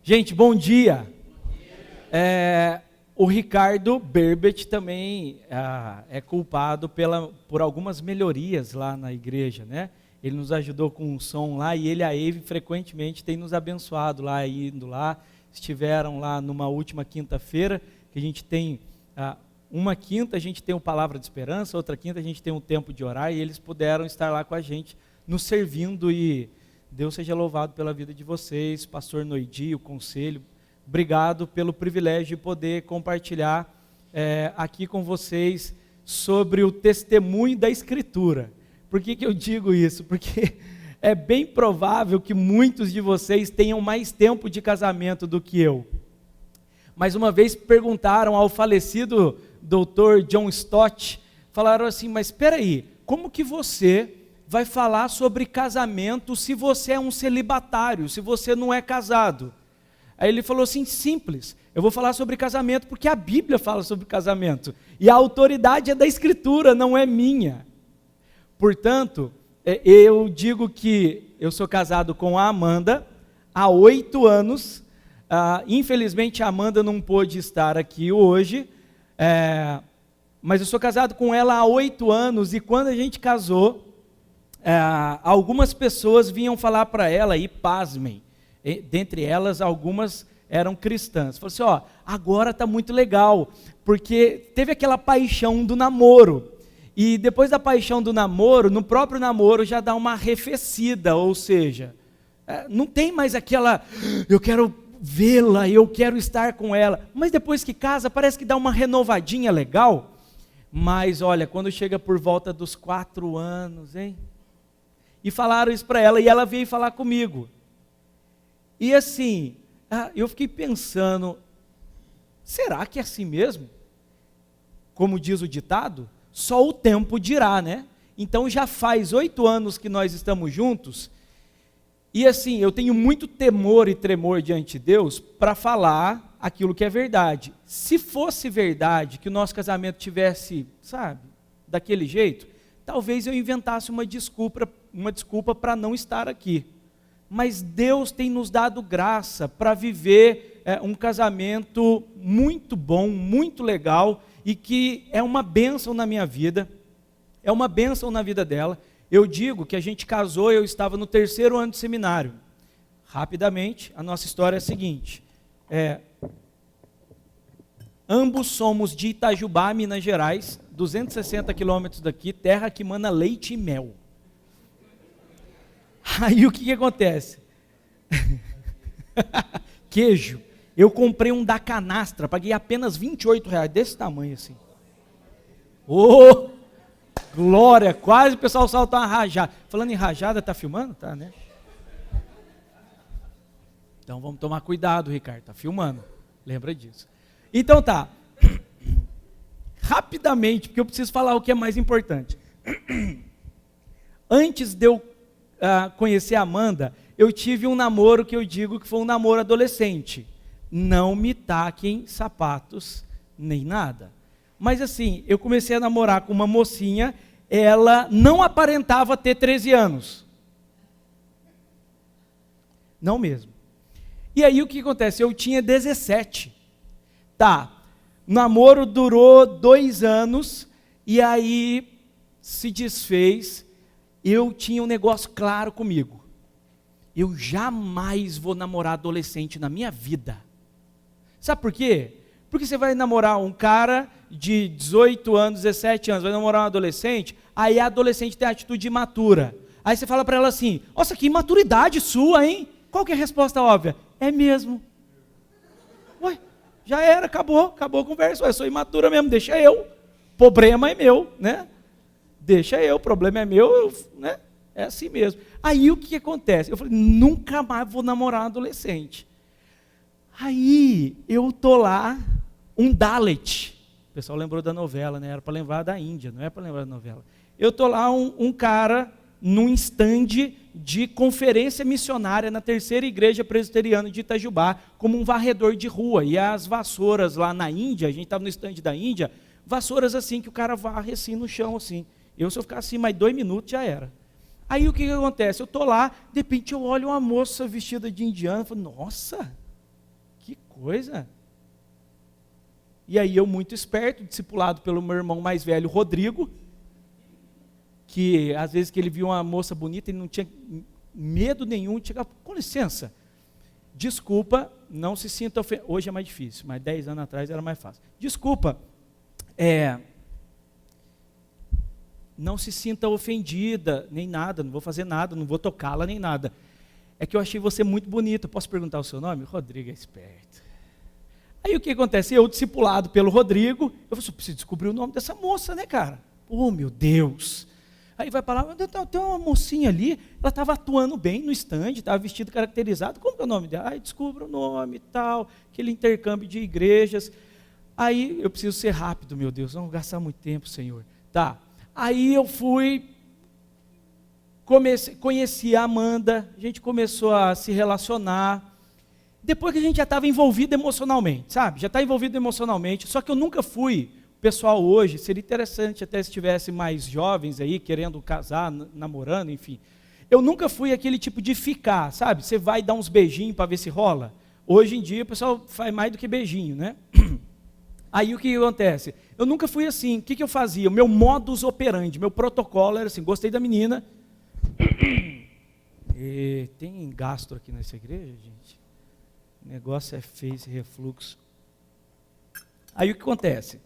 Gente, bom dia. O Ricardo Berbet também é culpado por algumas melhorias lá na igreja, né? Ele nos ajudou com o som lá e ele e a Eve frequentemente têm nos abençoado lá, indo lá. Estiveram lá numa última quinta-feira, que a gente tem, uma quinta a gente tem o Palavra de Esperança, outra quinta a gente tem um tempo de orar e eles puderam estar lá com a gente, nos servindo e Deus seja louvado pela vida de vocês, pastor Noidi, o conselho. Obrigado pelo privilégio de poder compartilhar aqui com vocês sobre o testemunho da Escritura. Por que eu digo isso? Porque é bem provável que muitos de vocês tenham mais tempo de casamento do que eu. Mas uma vez perguntaram ao falecido Dr. John Stott, falaram assim, mas espera aí, como que você vai falar sobre casamento se você é um celibatário, se você não é casado? Aí ele falou assim, simples, eu vou falar sobre casamento porque a Bíblia fala sobre casamento, e a autoridade é da Escritura, não é minha. Portanto, eu digo que eu sou casado com a Amanda há 8 anos, infelizmente a Amanda não pôde estar aqui hoje, mas eu sou casado com ela há 8 anos, e quando a gente casou, algumas pessoas vinham falar para ela, e pasmem, dentre elas algumas eram cristãs, falou assim, agora está muito legal, porque teve aquela paixão do namoro, e depois da paixão do namoro, no próprio namoro já dá uma arrefecida, ou seja, não tem mais aquela, eu quero vê-la, eu quero estar com ela, mas depois que casa parece que dá uma renovadinha legal, mas olha, quando chega por volta dos 4 anos, hein? E falaram isso para ela, e ela veio falar comigo. E assim, eu fiquei pensando, será que é assim mesmo? Como diz o ditado, só o tempo dirá, né? Então já faz 8 anos que nós estamos juntos, e assim, eu tenho muito temor e tremor diante de Deus para falar aquilo que é verdade. Se fosse verdade que o nosso casamento tivesse, sabe, daquele jeito, talvez eu inventasse uma desculpa para não estar aqui. Mas Deus tem nos dado graça para viver um casamento muito bom, muito legal, e que é uma bênção na minha vida, é uma bênção na vida dela. Eu digo que a gente casou, eu estava no 3º ano de seminário. Rapidamente, a nossa história é a seguinte, ambos somos de Itajubá, Minas Gerais, 260 quilômetros daqui, terra que mana leite e mel. Aí o que acontece? Queijo. Eu comprei um da canastra, paguei apenas R$28, desse tamanho assim. Oh, glória, quase o pessoal saltou uma rajada. Falando em rajada, tá filmando? Tá, né? Então vamos tomar cuidado, Ricardo, tá filmando, lembra disso. Então tá, rapidamente, porque eu preciso falar o que é mais importante. Antes de eu conhecer a Amanda, eu tive um namoro que eu digo que foi um namoro adolescente. Não me taquem sapatos, nem nada. Mas assim, eu comecei a namorar com uma mocinha, ela não aparentava ter 13 anos. Não mesmo. E aí o que acontece? Eu tinha 17. Tá, o namoro durou 2 anos, e aí se desfez. Eu tinha um negócio claro comigo. Eu jamais vou namorar adolescente na minha vida. Sabe por quê? Porque você vai namorar um cara de 18 anos, 17 anos, vai namorar um adolescente, aí a adolescente tem a atitude imatura. Aí você fala para ela assim, nossa, que imaturidade sua, hein? Qual que é a resposta óbvia? É mesmo. Ué, já era, acabou a conversa, eu sou imatura mesmo, deixa eu. O problema é meu, né? Deixa eu, o problema é meu, né? É assim mesmo. Aí o que acontece? Eu falei, nunca mais vou namorar um adolescente. Aí eu tô lá, um Dalit. O pessoal lembrou da novela, né? Era para lembrar da Índia, não é para lembrar da novela. Eu tô lá, um cara, num stand de conferência missionária na 3ª Igreja Presbiteriana de Itajubá, como um varredor de rua. E as vassouras lá na Índia, a gente estava no stand da Índia, vassouras assim, que o cara varre assim no chão, assim. Se eu ficar assim mais 2 minutos, já era. Aí o que acontece? Eu estou lá, de repente eu olho uma moça vestida de indiana, eu falo, nossa, coisa. E aí eu, muito esperto, discipulado pelo meu irmão mais velho, Rodrigo, que às vezes que ele viu uma moça bonita, ele não tinha medo nenhum de chegar, com licença, desculpa, não se sinta ofendido. Hoje é mais difícil, mas 10 anos atrás era mais fácil. Desculpa, não se sinta ofendida, nem nada, não vou fazer nada, não vou tocá-la, nem nada. É que eu achei você muito bonita. Posso perguntar o seu nome? Rodrigo é esperto. Aí o que acontece? Eu, discipulado pelo Rodrigo, eu falei, preciso descobrir o nome dessa moça, né, cara? Oh, meu Deus. Aí vai para lá, tem uma mocinha ali, ela estava atuando bem no stand, estava vestido caracterizado. Como que é o nome dela? Aí descubra o nome e tal, aquele intercâmbio de igrejas. Aí eu preciso ser rápido, meu Deus, não vou gastar muito tempo, Senhor. Tá. Aí eu fui, conheci a Amanda, a gente começou a se relacionar, depois que a gente já estava envolvido emocionalmente, sabe? Já está envolvido emocionalmente, só que eu nunca fui, o pessoal hoje, seria interessante até se tivesse mais jovens aí, querendo casar, namorando, enfim. Eu nunca fui aquele tipo de ficar, sabe? Você vai dar uns beijinhos para ver se rola. Hoje em dia o pessoal faz mais do que beijinho, né? Aí o que acontece? Eu nunca fui assim. O que eu fazia? O meu modus operandi, meu protocolo era assim, gostei da menina. E tem gastro aqui nessa igreja, gente? O negócio é feio, esse refluxo. Aí o que acontece?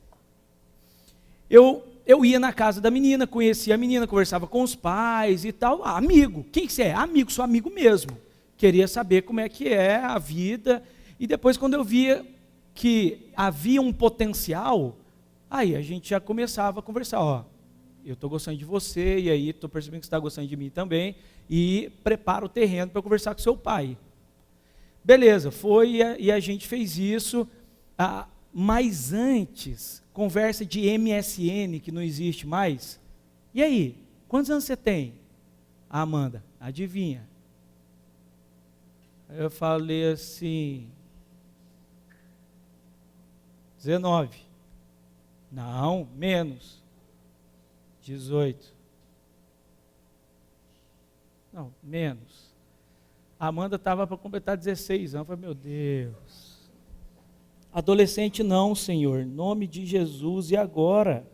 Eu ia na casa da menina, conhecia a menina, conversava com os pais e tal. Ah, amigo. Quem que você é? Amigo, sou amigo mesmo. Queria saber como é que é a vida. E depois, quando eu via que havia um potencial, aí a gente já começava a conversar, ó, eu estou gostando de você, e aí estou percebendo que você está gostando de mim também, e prepara o terreno para conversar com seu pai. Beleza, foi e a gente fez isso, mas antes, conversa de MSN, que não existe mais. E aí, quantos anos você tem? Amanda, adivinha? Aí eu falei assim, 19. Não, menos. 18. Não, menos. A Amanda estava para completar 16 anos. Eu falei, meu Deus. Adolescente não, Senhor. Em nome de Jesus, e agora?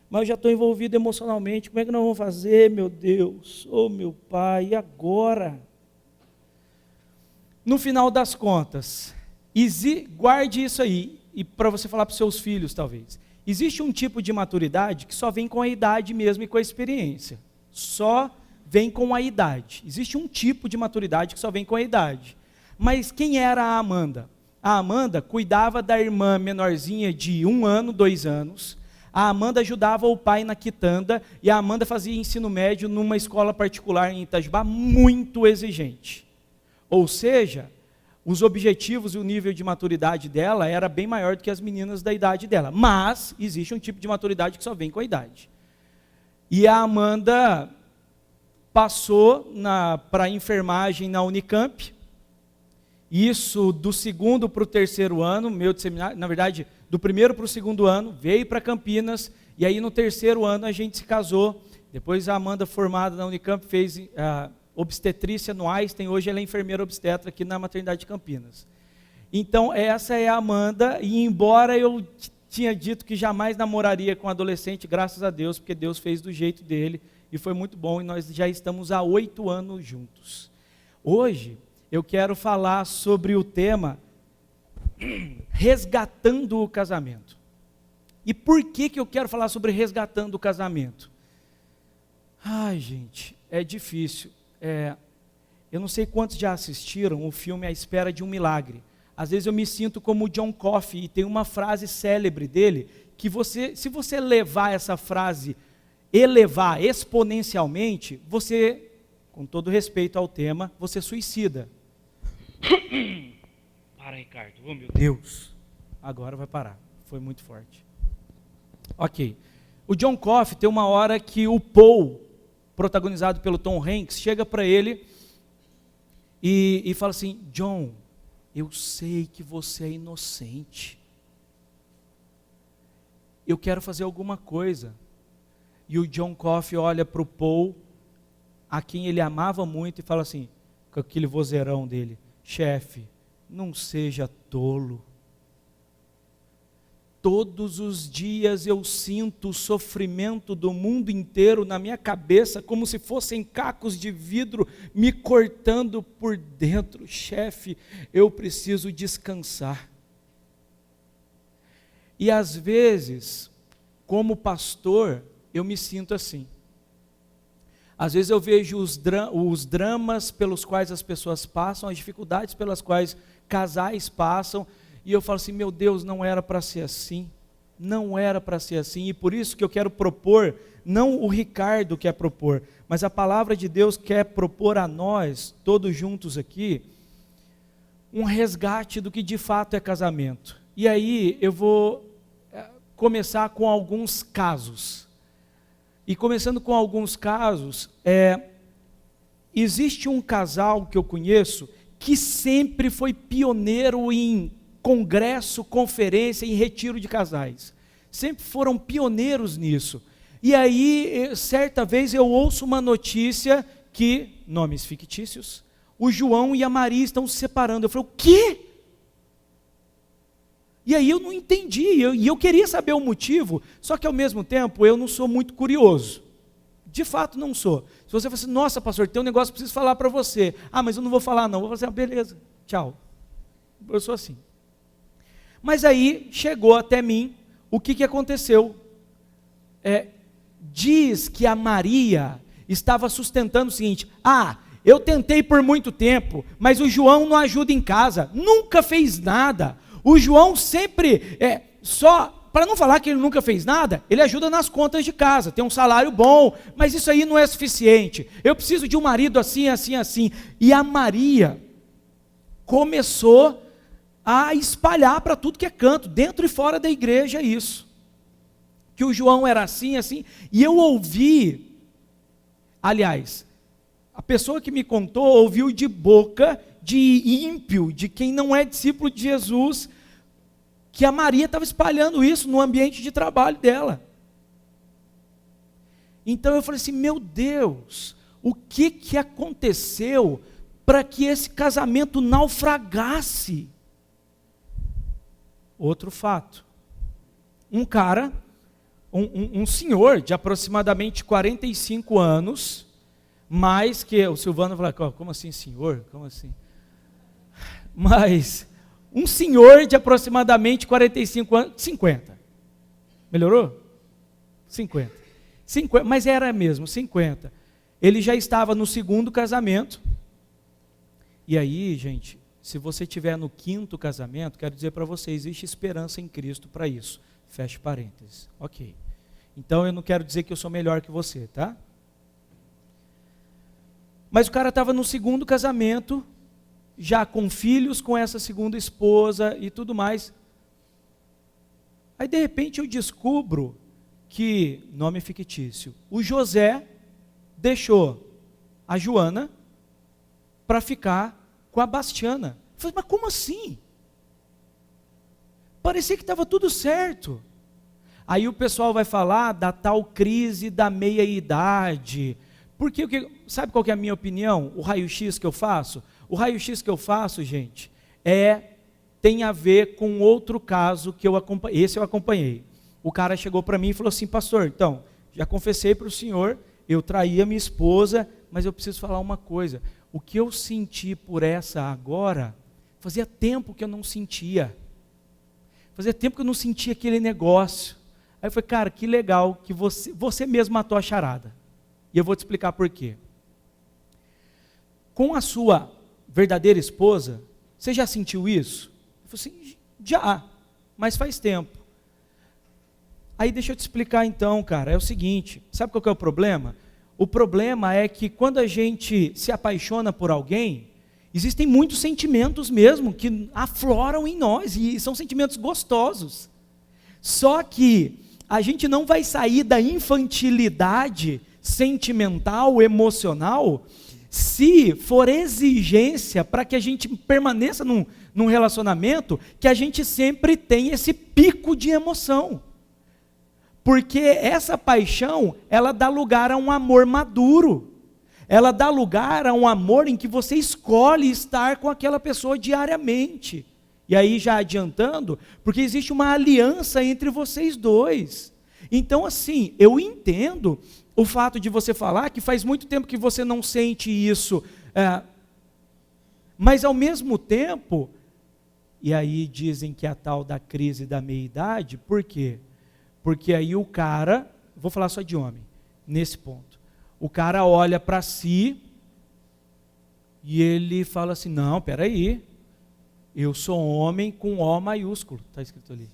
Mas eu já estou envolvido emocionalmente. Como é que nós vamos fazer, meu Deus? Oh, meu Pai, e agora? No final das contas, guarde isso aí. E para você falar para os seus filhos, talvez. Existe um tipo de maturidade que só vem com a idade mesmo e com a experiência. Só vem com a idade. Existe um tipo de maturidade que só vem com a idade. Mas quem era a Amanda? A Amanda cuidava da irmã menorzinha de 1 ano, 2 anos. A Amanda ajudava o pai na quitanda. E a Amanda fazia ensino médio numa escola particular em Itajubá muito exigente. Ou seja, os objetivos e o nível de maturidade dela era bem maior do que as meninas da idade dela. Mas existe um tipo de maturidade que só vem com a idade. E a Amanda passou para a enfermagem na Unicamp. Isso do 2º para o 3º ano, meu de seminário, na verdade, do 1º para o 2º ano, veio para Campinas, e aí no 3º ano a gente se casou. Depois a Amanda, formada na Unicamp, fez obstetrícia no Einstein, hoje ela é enfermeira obstetra aqui na maternidade de Campinas. Então essa é a Amanda, e embora eu tinha dito que jamais namoraria com adolescente, graças a Deus, porque Deus fez do jeito dele, e foi muito bom, e nós já estamos há 8 anos juntos. Hoje eu quero falar sobre o tema resgatando o casamento. E por que eu quero falar sobre resgatando o casamento? Ai, gente, é difícil. Eu não sei quantos já assistiram o filme A Espera de um Milagre. Às vezes eu me sinto como o John Coffey, e tem uma frase célebre dele, que se você levar essa frase, elevar exponencialmente, você, com todo respeito ao tema, você suicida. Para, Ricardo. Oh, meu Deus. Agora vai parar. Foi muito forte. Ok. O John Coffey tem uma hora que o Paul, protagonizado pelo Tom Hanks, chega para ele e fala assim, John, eu sei que você é inocente. Eu quero fazer alguma coisa. E o John Coffey olha para o Paul, a quem ele amava muito, e fala assim, com aquele vozeirão dele, chefe, não seja tolo. Todos os dias eu sinto o sofrimento do mundo inteiro na minha cabeça, como se fossem cacos de vidro me cortando por dentro. Chefe, eu preciso descansar. E às vezes, como pastor, eu me sinto assim. Às vezes eu vejo os dramas pelos quais as pessoas passam, as dificuldades pelas quais casais passam, e eu falo assim, meu Deus, não era para ser assim, não era para ser assim, e por isso que eu quero propor, não o Ricardo quer propor, mas a palavra de Deus quer propor a nós, todos juntos aqui, um resgate do que de fato é casamento. E aí eu vou começar com alguns casos. E começando com alguns casos, existe um casal que eu conheço que sempre foi pioneiro em congresso, conferência, em retiro de casais. Sempre foram pioneiros nisso. E aí, certa vez eu ouço uma notícia que, nomes fictícios, o João e a Maria estão se separando. Eu falei, o quê? E aí eu não entendi, e eu queria saber o motivo, só que ao mesmo tempo eu não sou muito curioso. De fato não sou. Se você falar assim, nossa pastor, tem um negócio que eu preciso falar para você. Ah, mas eu não vou falar não. Vou fazer, beleza, tchau. Eu sou assim. Mas aí chegou até mim, o que aconteceu? Diz que a Maria estava sustentando o seguinte, eu tentei por muito tempo, mas o João não ajuda em casa, nunca fez nada. O João sempre, para não falar que ele nunca fez nada, ele ajuda nas contas de casa, tem um salário bom, mas isso aí não é suficiente. Eu preciso de um marido assim, assim, assim. E a Maria começou a espalhar para tudo que é canto, dentro e fora da igreja isso. Que o João era assim, assim, e eu ouvi, aliás, a pessoa que me contou ouviu de boca de ímpio, de quem não é discípulo de Jesus, que a Maria estava espalhando isso no ambiente de trabalho dela. Então eu falei assim, meu Deus, o que aconteceu para que esse casamento naufragasse? Outro fato, um cara, um senhor de aproximadamente 45 anos, mais que o Silvano falou, como assim senhor? Como assim? Mas um senhor de aproximadamente 45 anos, 50. Melhorou? 50. Mas era mesmo, 50. Ele já estava no segundo casamento. E aí, gente, se você estiver no quinto casamento, quero dizer para você, existe esperança em Cristo para isso. Feche parênteses. Ok. Então eu não quero dizer que eu sou melhor que você, tá? Mas o cara estava no segundo casamento, já com filhos com essa segunda esposa e tudo mais. Aí de repente eu descubro que, nome fictício, o José deixou a Joana para ficar com a Bastiana. Eu falei, mas como assim? Parecia que estava tudo certo. Aí o pessoal vai falar da tal crise da meia-idade. Porque, sabe qual que é a minha opinião? O raio-x que eu faço? O raio-x que eu faço, gente, tem a ver com outro caso que eu acompanhei. Esse eu acompanhei. O cara chegou para mim e falou assim, pastor, então, já confessei para o senhor, eu traí a minha esposa, mas eu preciso falar uma coisa. O que eu senti por essa agora, fazia tempo que eu não sentia. Fazia tempo que eu não sentia aquele negócio. Aí eu falei, cara, que legal que você mesmo matou a charada. E eu vou te explicar por quê. Com a sua verdadeira esposa, você já sentiu isso? Eu falei assim, já, mas faz tempo. Aí deixa eu te explicar então, cara, é o seguinte, sabe qual que é o problema? O problema é que quando a gente se apaixona por alguém, existem muitos sentimentos mesmo que afloram em nós, e são sentimentos gostosos. Só que a gente não vai sair da infantilidade sentimental, emocional, se for exigência para que a gente permaneça num relacionamento, que a gente sempre tem esse pico de emoção. Porque essa paixão, ela dá lugar a um amor maduro. ela dá lugar a um amor em que você escolhe estar com aquela pessoa diariamente. E aí já adiantando, porque existe uma aliança entre vocês dois. Então assim, eu entendo o fato de você falar que faz muito tempo que você não sente isso, mas ao mesmo tempo, e aí dizem que é a tal da crise da meia-idade, por quê? Porque aí o cara, vou falar só de homem, nesse ponto, o cara olha para si e ele fala assim, não, peraí, eu sou homem com O maiúsculo, está escrito ali.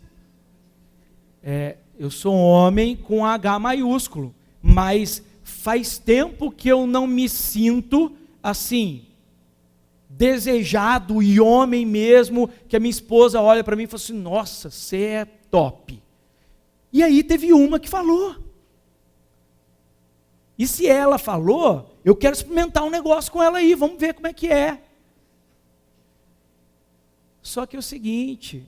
Eu sou homem com H maiúsculo, mas faz tempo que eu não me sinto assim, desejado e homem mesmo, que a minha esposa olha para mim e fala assim, nossa, você é top. E aí teve uma que falou. E se ela falou, eu quero experimentar um negócio com ela aí, vamos ver como é que é. Só que é o seguinte,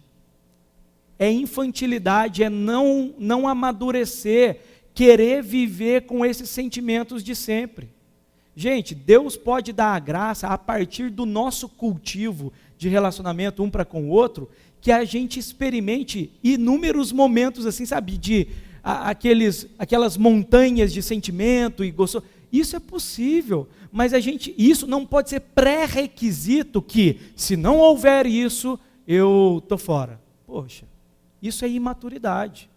é infantilidade, é não amadurecer, querer viver com esses sentimentos de sempre. Gente, Deus pode dar a graça a partir do nosso cultivo de relacionamento um para com o outro, que a gente experimente inúmeros momentos assim, sabe, de aquelas montanhas de sentimento e gostoso. Isso é possível, mas isso não pode ser pré-requisito que, se não houver isso, eu estou fora. Poxa, isso é imaturidade.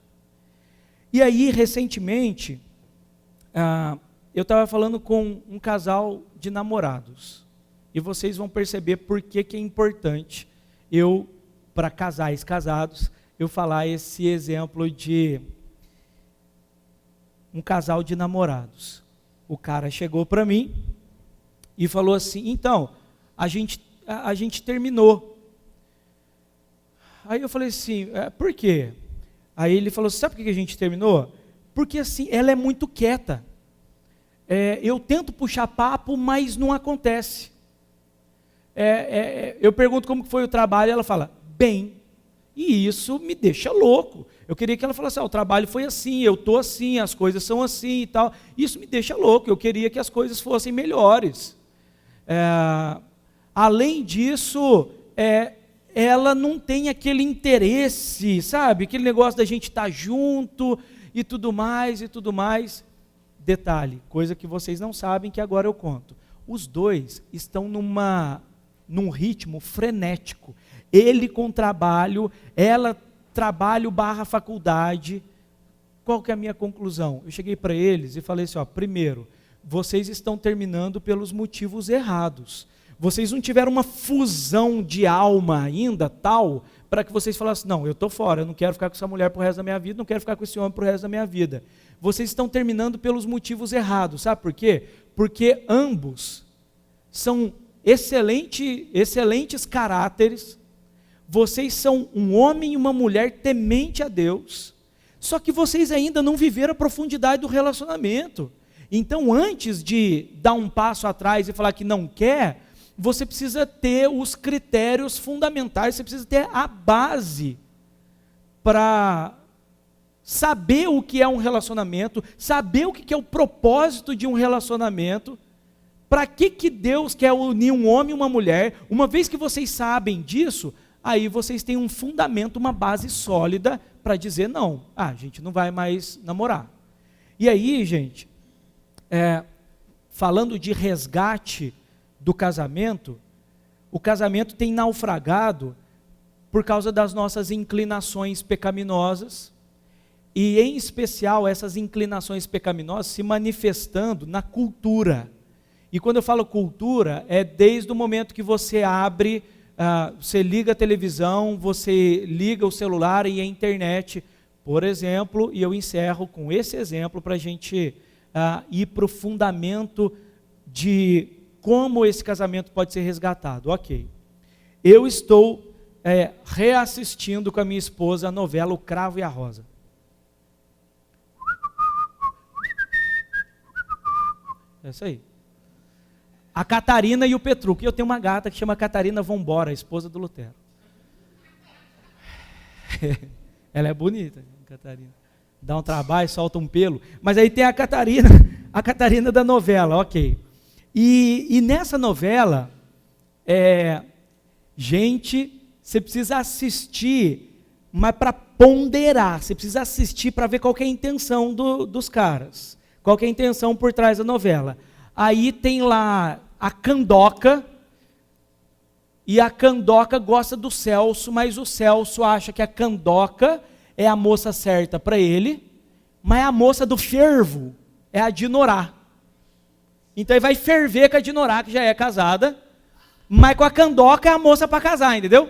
E aí, recentemente, eu estava falando com um casal de namorados, e vocês vão perceber por que é importante para casais casados, eu falar esse exemplo de um casal de namorados. O cara chegou para mim e falou assim, então, a gente terminou. Aí eu falei assim, por quê? Aí ele falou, sabe por que a gente terminou? Porque assim, ela é muito quieta. Eu tento puxar papo, mas não acontece. Eu pergunto como foi o trabalho, ela fala, bem. E isso me deixa louco. Eu queria que ela falasse, o trabalho foi assim, eu estou assim, as coisas são assim e tal. Isso me deixa louco, eu queria que as coisas fossem melhores. Além disso, ela não tem aquele interesse, sabe? Aquele negócio da gente estar junto e tudo mais, e tudo mais. Detalhe, coisa que vocês não sabem, que agora eu conto. Os dois estão num ritmo frenético. Ele com trabalho, ela trabalho / faculdade. Qual que é a minha conclusão? Eu cheguei para eles e falei assim, primeiro, vocês estão terminando pelos motivos errados. Vocês não tiveram uma fusão de alma ainda, tal, para que vocês falassem, não, eu estou fora, eu não quero ficar com essa mulher para o resto da minha vida, não quero ficar com esse homem para o resto da minha vida. Vocês estão terminando pelos motivos errados, sabe por quê? Porque ambos são excelentes caráteres, vocês são um homem e uma mulher temente a Deus, só que vocês ainda não viveram a profundidade do relacionamento. Então, antes de dar um passo atrás e falar que não quer, você precisa ter os critérios fundamentais, você precisa ter a base para saber o que é um relacionamento, saber o que é o propósito de um relacionamento, para que Deus quer unir um homem e uma mulher. Uma vez que vocês sabem disso, aí vocês têm um fundamento, uma base sólida para dizer não, a gente não vai mais namorar. E aí, gente, falando de resgate do casamento, o casamento tem naufragado por causa das nossas inclinações pecaminosas, e em especial essas inclinações pecaminosas se manifestando na cultura. E quando eu falo cultura, é desde o momento que você abre, você liga a televisão, você liga o celular e a internet, por exemplo, e eu encerro com esse exemplo para a gente ir para o fundamento de como esse casamento pode ser resgatado. Ok, eu estou reassistindo com a minha esposa a novela O Cravo e a Rosa. É isso aí. A Catarina e o Petrucco. E eu tenho uma gata que chama Catarina Vambora, a esposa do Lutero. Ela é bonita, Catarina. Dá um trabalho, solta um pelo. Mas aí tem a Catarina da novela, ok. E nessa novela, gente, você precisa assistir, mas para ponderar, você precisa assistir para ver qual que é a intenção dos caras, qual que é a intenção por trás da novela. Aí tem lá a Candoca, e a Candoca gosta do Celso, mas o Celso acha que a Candoca é a moça certa para ele, mas a moça do fervo é a Dinorá. Então ele vai ferver com a Dinorá, que já é casada, mas com a Candoca é a moça para casar, entendeu?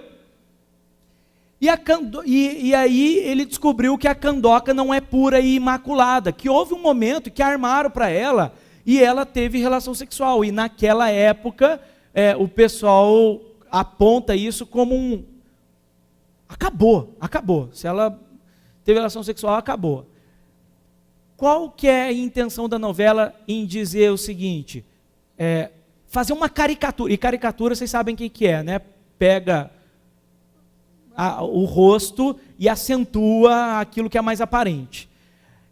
E aí ele descobriu que a Candoca não é pura e imaculada, que houve um momento que armaram para ela e ela teve relação sexual. E naquela época o pessoal aponta isso como acabou. Se ela teve relação sexual, acabou. Qual que é a intenção da novela em dizer o seguinte? Fazer uma caricatura. E caricatura, vocês sabem o que é, né? Pega o rosto e acentua aquilo que é mais aparente.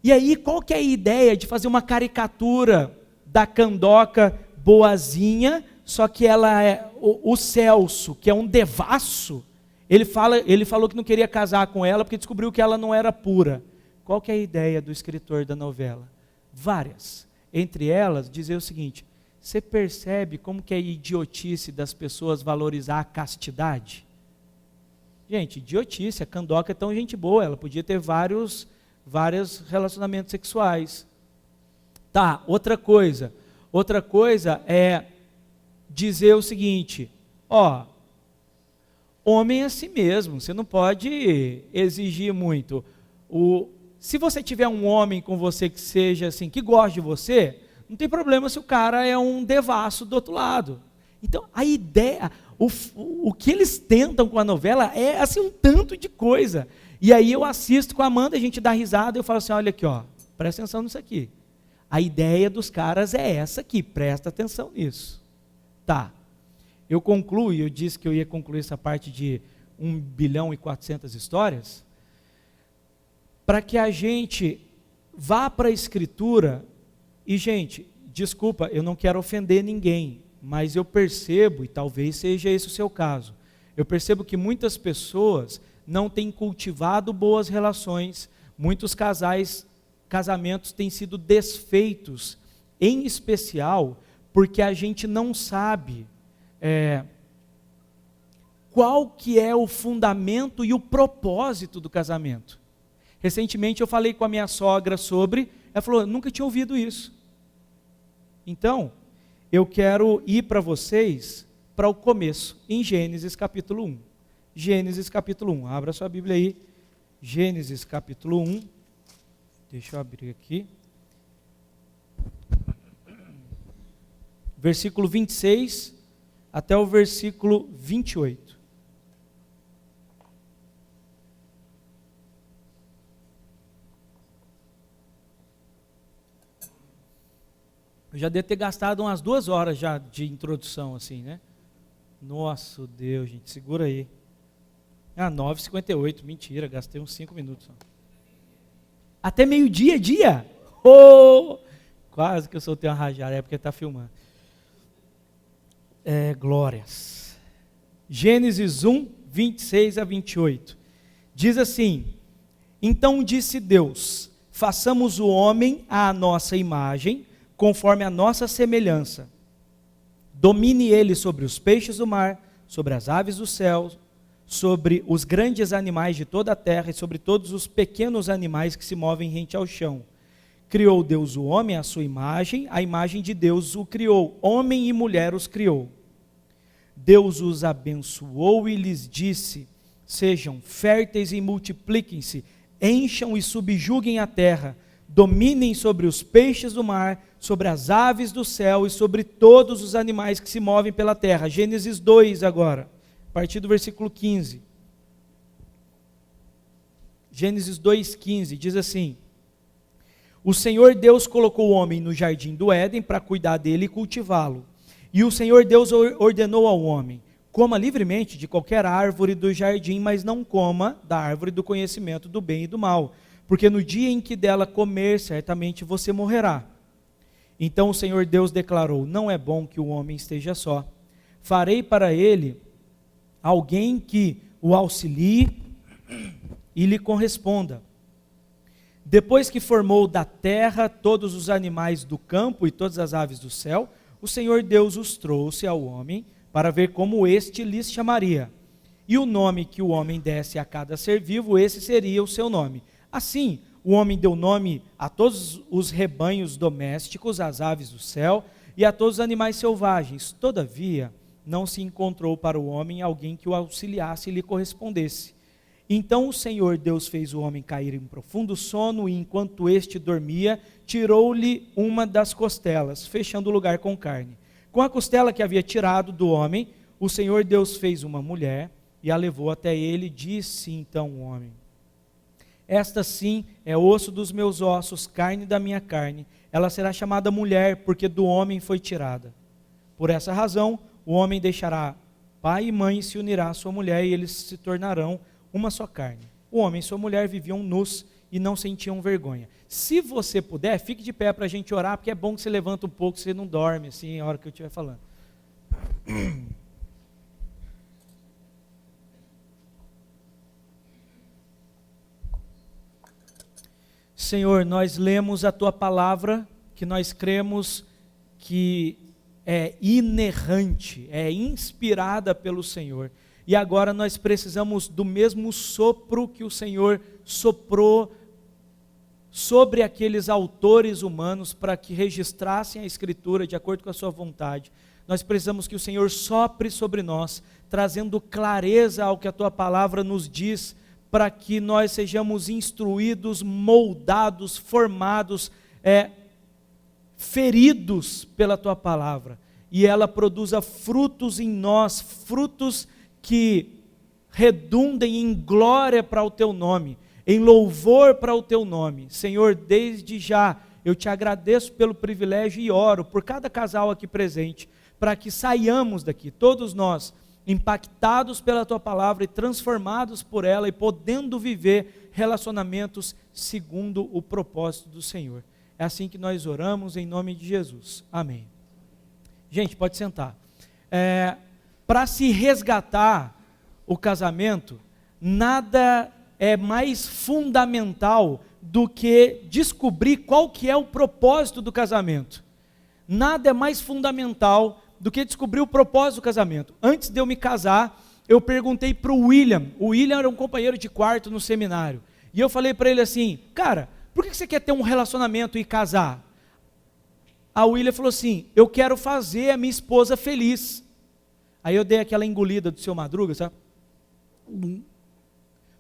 E aí, qual que é a ideia de fazer uma caricatura da Candoca boazinha, só que ela o Celso, que é um devasso, ele falou que não queria casar com ela porque descobriu que ela não era pura. Qual que é a ideia do escritor da novela? Várias. Entre elas, dizer o seguinte: você percebe como que é a idiotice das pessoas valorizar a castidade? Gente, idiotice, a Candoca é tão gente boa, ela podia ter vários relacionamentos sexuais. Tá, outra coisa é dizer o seguinte: homem é assim mesmo, você não pode exigir muito. Se você tiver um homem com você que seja assim, que goste de você, não tem problema se o cara é um devasso do outro lado. Então, a ideia, o que eles tentam com a novela é assim um tanto de coisa. E aí eu assisto com a Amanda, a gente dá risada e eu falo assim: olha aqui, presta atenção nisso aqui. A ideia dos caras é essa aqui, presta atenção nisso. Tá, eu concluo, eu disse que eu ia concluir essa parte de 1 bilhão e 400 histórias, para que a gente vá para a Escritura. E, gente, desculpa, eu não quero ofender ninguém, mas eu percebo, e talvez seja esse o seu caso, eu percebo que muitas pessoas não têm cultivado boas relações, muitos casamentos têm sido desfeitos, em especial porque a gente não sabe qual que é o fundamento e o propósito do casamento. Recentemente eu falei com a minha sogra sobre, ela falou: eu nunca tinha ouvido isso. Então, eu quero ir para vocês para o começo, em Gênesis capítulo 1. Gênesis capítulo 1, abra sua Bíblia aí, Gênesis capítulo 1, deixa eu abrir aqui, versículo 26 até o versículo 28. Eu já devo ter gastado umas 2 horas já de introdução assim, né? Nossa, Deus, gente, segura aí. 9h58, mentira, gastei uns 5 minutos só. Até meio-dia, dia? Quase que eu soltei uma rajada, é porque está filmando. Glórias. Gênesis 1, 26 a 28. Diz assim: então disse Deus: façamos o homem à nossa imagem, conforme a nossa semelhança. Domine ele sobre os peixes do mar, sobre as aves do céu, sobre os grandes animais de toda a terra e sobre todos os pequenos animais que se movem rente ao chão. Criou Deus o homem à sua imagem, a imagem de Deus o criou, homem e mulher os criou. Deus os abençoou e lhes disse: sejam férteis e multipliquem-se, encham e subjuguem a terra, dominem sobre os peixes do mar, sobre as aves do céu e sobre todos os animais que se movem pela terra. Gênesis 2 agora, a partir do versículo 15. Gênesis 2,15 diz assim: o Senhor Deus colocou o homem no jardim do Éden para cuidar dele e cultivá-lo. E o Senhor Deus ordenou ao homem: coma livremente de qualquer árvore do jardim, mas não coma da árvore do conhecimento do bem e do mal, porque no dia em que dela comer, certamente você morrerá. Então o Senhor Deus declarou: não é bom que o homem esteja só. Farei para ele alguém que o auxilie e lhe corresponda. Depois que formou da terra todos os animais do campo e todas as aves do céu, o Senhor Deus os trouxe ao homem para ver como este lhes chamaria. E o nome que o homem desse a cada ser vivo, esse seria o seu nome. Assim, o homem deu nome a todos os rebanhos domésticos, às aves do céu e a todos os animais selvagens. Todavia, não se encontrou para o homem alguém que o auxiliasse e lhe correspondesse. Então o Senhor Deus fez o homem cair em profundo sono, e enquanto este dormia, tirou-lhe uma das costelas, fechando o lugar com carne. Com a costela que havia tirado do homem, o Senhor Deus fez uma mulher e a levou até ele. Disse então o homem: esta sim é osso dos meus ossos, carne da minha carne. Ela será chamada mulher, porque do homem foi tirada. Por essa razão, o homem deixará pai e mãe e se unirá à sua mulher, e eles se tornarão uma só carne. O homem e sua mulher viviam nus e não sentiam vergonha. Se você puder, fique de pé para a gente orar, porque é bom que você levanta um pouco, você não dorme assim a hora que eu estiver falando. Senhor, nós lemos a Tua palavra, que nós cremos que é inerrante, é inspirada pelo Senhor. E agora nós precisamos do mesmo sopro que o Senhor soprou sobre aqueles autores humanos para que registrassem a Escritura de acordo com a sua vontade. Nós precisamos que o Senhor sopre sobre nós, trazendo clareza ao que a Tua palavra nos diz, para que nós sejamos instruídos, moldados, formados, feridos pela Tua palavra, e ela produza frutos em nós, frutos que redundem em glória para o Teu nome, em louvor para o Teu nome. Senhor, desde já eu Te agradeço pelo privilégio e oro por cada casal aqui presente, para que saiamos daqui, todos nós, impactados pela Tua palavra e transformados por ela, e podendo viver relacionamentos segundo o propósito do Senhor. É assim que nós oramos em nome de Jesus. Amém. Gente, pode sentar. Para se resgatar o casamento, nada é mais fundamental do que descobrir qual que é o propósito do casamento. Nada é mais fundamental do que descobrir o propósito do casamento. Antes de eu me casar, eu perguntei para o William era um companheiro de quarto no seminário, e eu falei para ele assim: cara, por que você quer ter um relacionamento e casar? A William falou assim: eu quero fazer a minha esposa feliz. Aí eu dei aquela engolida do seu Madruga, sabe?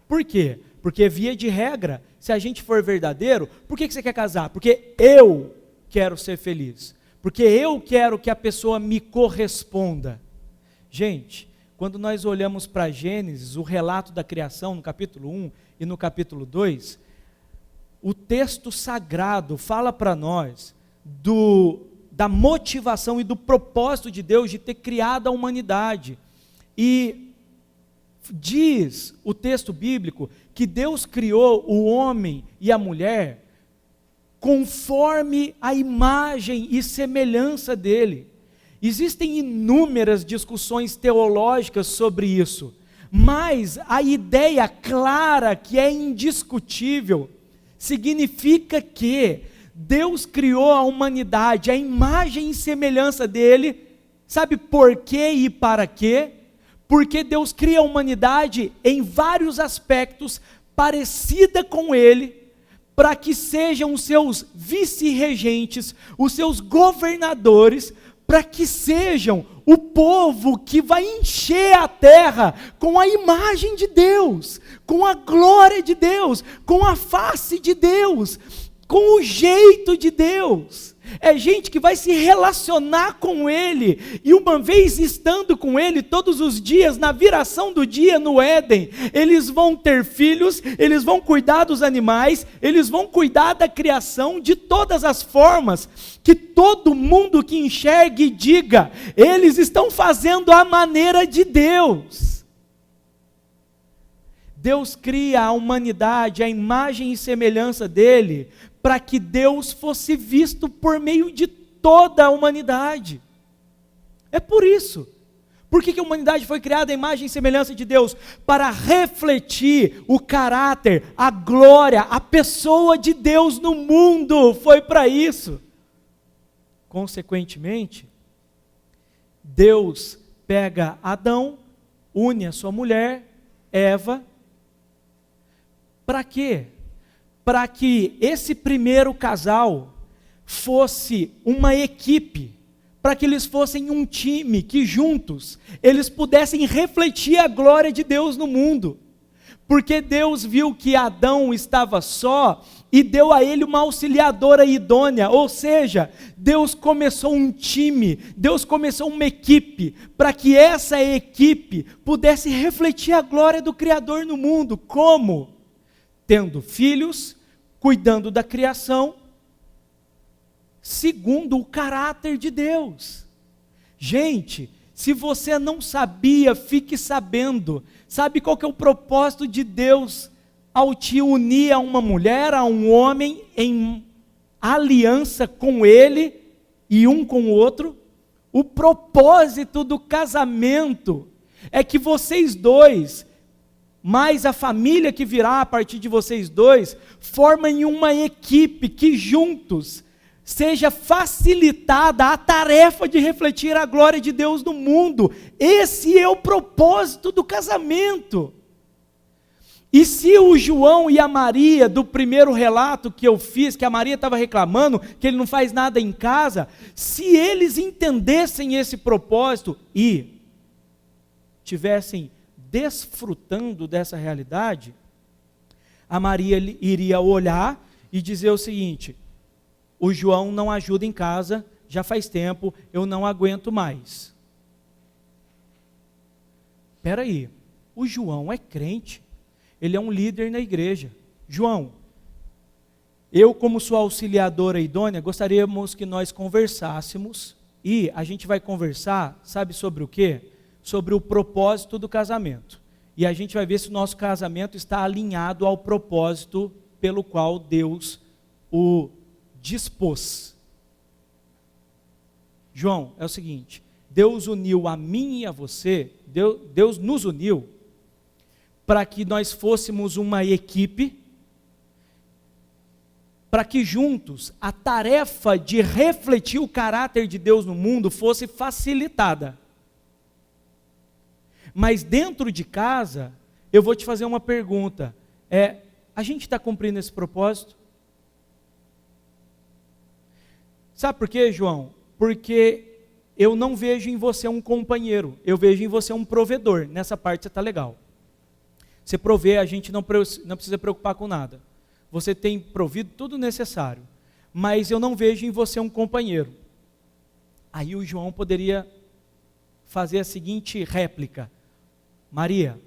Por quê? Porque via de regra, se a gente for verdadeiro, por que você quer casar? Porque eu quero ser feliz. Porque eu quero que a pessoa me corresponda. Gente, quando nós olhamos para Gênesis, o relato da criação no capítulo 1 e no capítulo 2, o texto sagrado fala para nós da motivação e do propósito de Deus de ter criado a humanidade. E diz o texto bíblico que Deus criou o homem e a mulher conforme a imagem e semelhança dele. Existem inúmeras discussões teológicas sobre isso, mas a ideia clara, que é indiscutível, significa que Deus criou a humanidade, a imagem e semelhança dele. Sabe por quê e para quê? Porque Deus cria a humanidade em vários aspectos parecida com ele, para que sejam os seus vice-regentes, os seus governadores, para que sejam o povo que vai encher a terra com a imagem de Deus, com a glória de Deus, com a face de Deus, com o jeito de Deus. É gente que vai se relacionar com Ele, e uma vez estando com Ele todos os dias, na viração do dia no Éden, eles vão ter filhos, eles vão cuidar dos animais, eles vão cuidar da criação de todas as formas, que todo mundo que enxergue e diga: eles estão fazendo a maneira de Deus. Deus cria a humanidade, a imagem e semelhança dele, para que Deus fosse visto por meio de toda a humanidade. É por isso. Por que a humanidade foi criada à imagem e semelhança de Deus? Para refletir o caráter, a glória, a pessoa de Deus no mundo. Foi para isso. Consequentemente, Deus pega Adão, une a sua mulher, Eva. Para quê? Para que esse primeiro casal fosse uma equipe, para que eles fossem um time, que juntos eles pudessem refletir a glória de Deus no mundo. Porque Deus viu que Adão estava só e deu a ele uma auxiliadora idônea, ou seja, Deus começou um time, Deus começou uma equipe, para que essa equipe pudesse refletir a glória do Criador no mundo. Como? Tendo filhos, cuidando da criação, segundo o caráter de Deus. Gente, se você não sabia, fique sabendo. Sabe qual que é o propósito de Deus ao te unir a uma mulher, a um homem, em aliança com ele e um com o outro? O propósito do casamento é que vocês dois, mais a família que virá a partir de vocês dois, formem uma equipe que juntos seja facilitada a tarefa de refletir a glória de Deus no mundo. Esse é o propósito do casamento. E se o João e a Maria, do primeiro relato que eu fiz, que a Maria estava reclamando, que ele não faz nada em casa, se eles entendessem esse propósito e tivessem desfrutando dessa realidade, a Maria iria olhar e dizer o seguinte: o João não ajuda em casa, já faz tempo, eu não aguento mais. Espera aí, o João é crente, ele é um líder na igreja. João, eu como sua auxiliadora idônea, gostaríamos que nós conversássemos, e a gente vai conversar, sabe sobre o quê? Sobre o propósito do casamento. E a gente vai ver se o nosso casamento está alinhado ao propósito pelo qual Deus o dispôs. João, é o seguinte, Deus uniu a mim e a você, Deus nos uniu para que nós fôssemos uma equipe, para que juntos a tarefa de refletir o caráter de Deus no mundo fosse facilitada. Mas dentro de casa, eu vou te fazer uma pergunta, a gente está cumprindo esse propósito? Sabe por quê, João? Porque eu não vejo em você um companheiro, eu vejo em você um provedor. Nessa parte você está legal. Você provê, a gente não precisa preocupar com nada. Você tem provido tudo necessário. Mas eu não vejo em você um companheiro. Aí o João poderia fazer a seguinte réplica: Maria,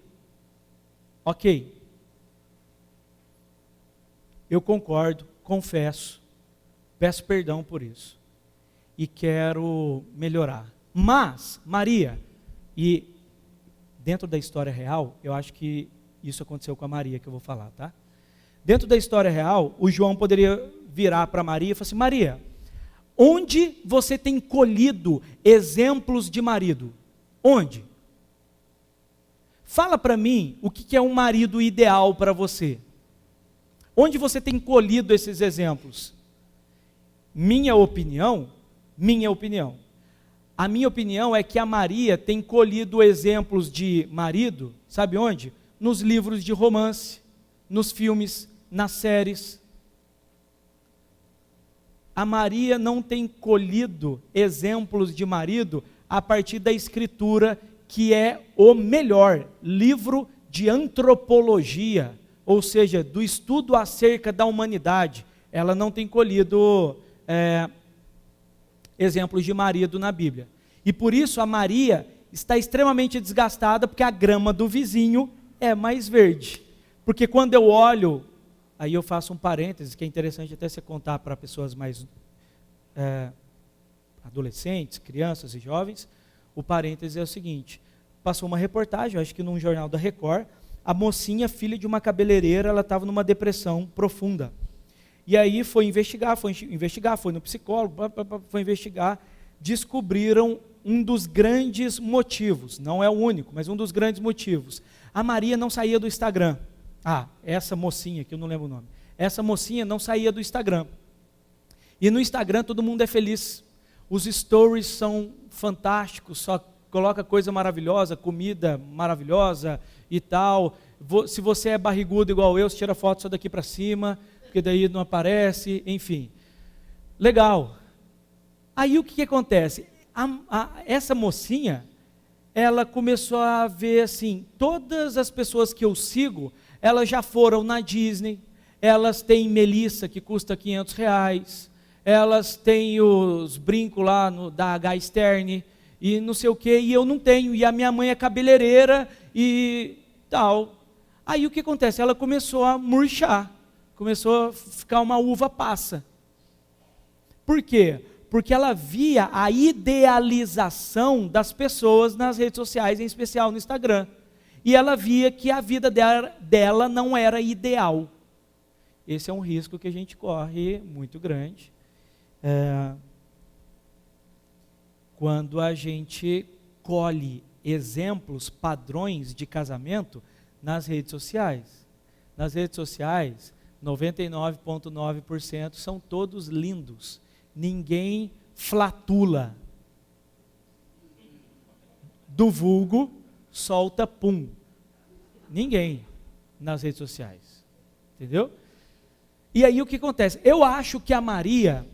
ok, eu concordo, confesso, peço perdão por isso e quero melhorar. Mas, Maria, e dentro da história real, eu acho que isso aconteceu com a Maria, que eu vou falar, tá? Dentro da história real, o João poderia virar para Maria e falar assim: Maria, onde você tem colhido exemplos de marido? Onde? Fala para mim o que é um marido ideal para você. Onde você tem colhido esses exemplos? Minha opinião, a minha opinião é que a Maria tem colhido exemplos de marido, sabe onde? Nos livros de romance, nos filmes, nas séries. A Maria não tem colhido exemplos de marido a partir da Escritura, que é o melhor livro de antropologia, ou seja, do estudo acerca da humanidade. Ela não tem colhido exemplos de marido na Bíblia. E por isso a Maria está extremamente desgastada, porque a grama do vizinho é mais verde. Porque quando eu olho, aí eu faço um parêntese, que é interessante até você contar para pessoas mais adolescentes, crianças e jovens. O parêntese é o seguinte: passou uma reportagem, acho que num jornal da Record, a mocinha, filha de uma cabeleireira, ela estava numa depressão profunda. E aí foi investigar, foi no psicólogo, foi investigar, descobriram um dos grandes motivos, não é o único, mas um dos grandes motivos. A Maria não saía do Instagram. Essa mocinha, que eu não lembro o nome, essa mocinha não saía do Instagram. E no Instagram todo mundo é feliz, os stories são fantásticos, só coloca coisa maravilhosa, comida maravilhosa e tal. Se você é barrigudo igual eu, você tira foto só daqui para cima, porque daí não aparece, enfim. Legal. Aí o que acontece? Essa mocinha, ela começou a ver assim, todas as pessoas que eu sigo, elas já foram na Disney, elas têm Melissa que custa R$500, elas têm os brincos lá da H. Stern, e não sei o que, e eu não tenho, e a minha mãe é cabeleireira e tal. Aí o que acontece? Ela começou a murchar, começou a ficar uma uva passa. Por quê? Porque ela via a idealização das pessoas nas redes sociais, em especial no Instagram. E ela via que a vida dela não era ideal. Esse é um risco que a gente corre muito grande. Quando a gente colhe exemplos, padrões de casamento nas redes sociais. Nas redes sociais, 99,9% são todos lindos. Ninguém flatula. Do vulgo, solta pum. Ninguém nas redes sociais. Entendeu? E aí o que acontece? Eu acho que a Maria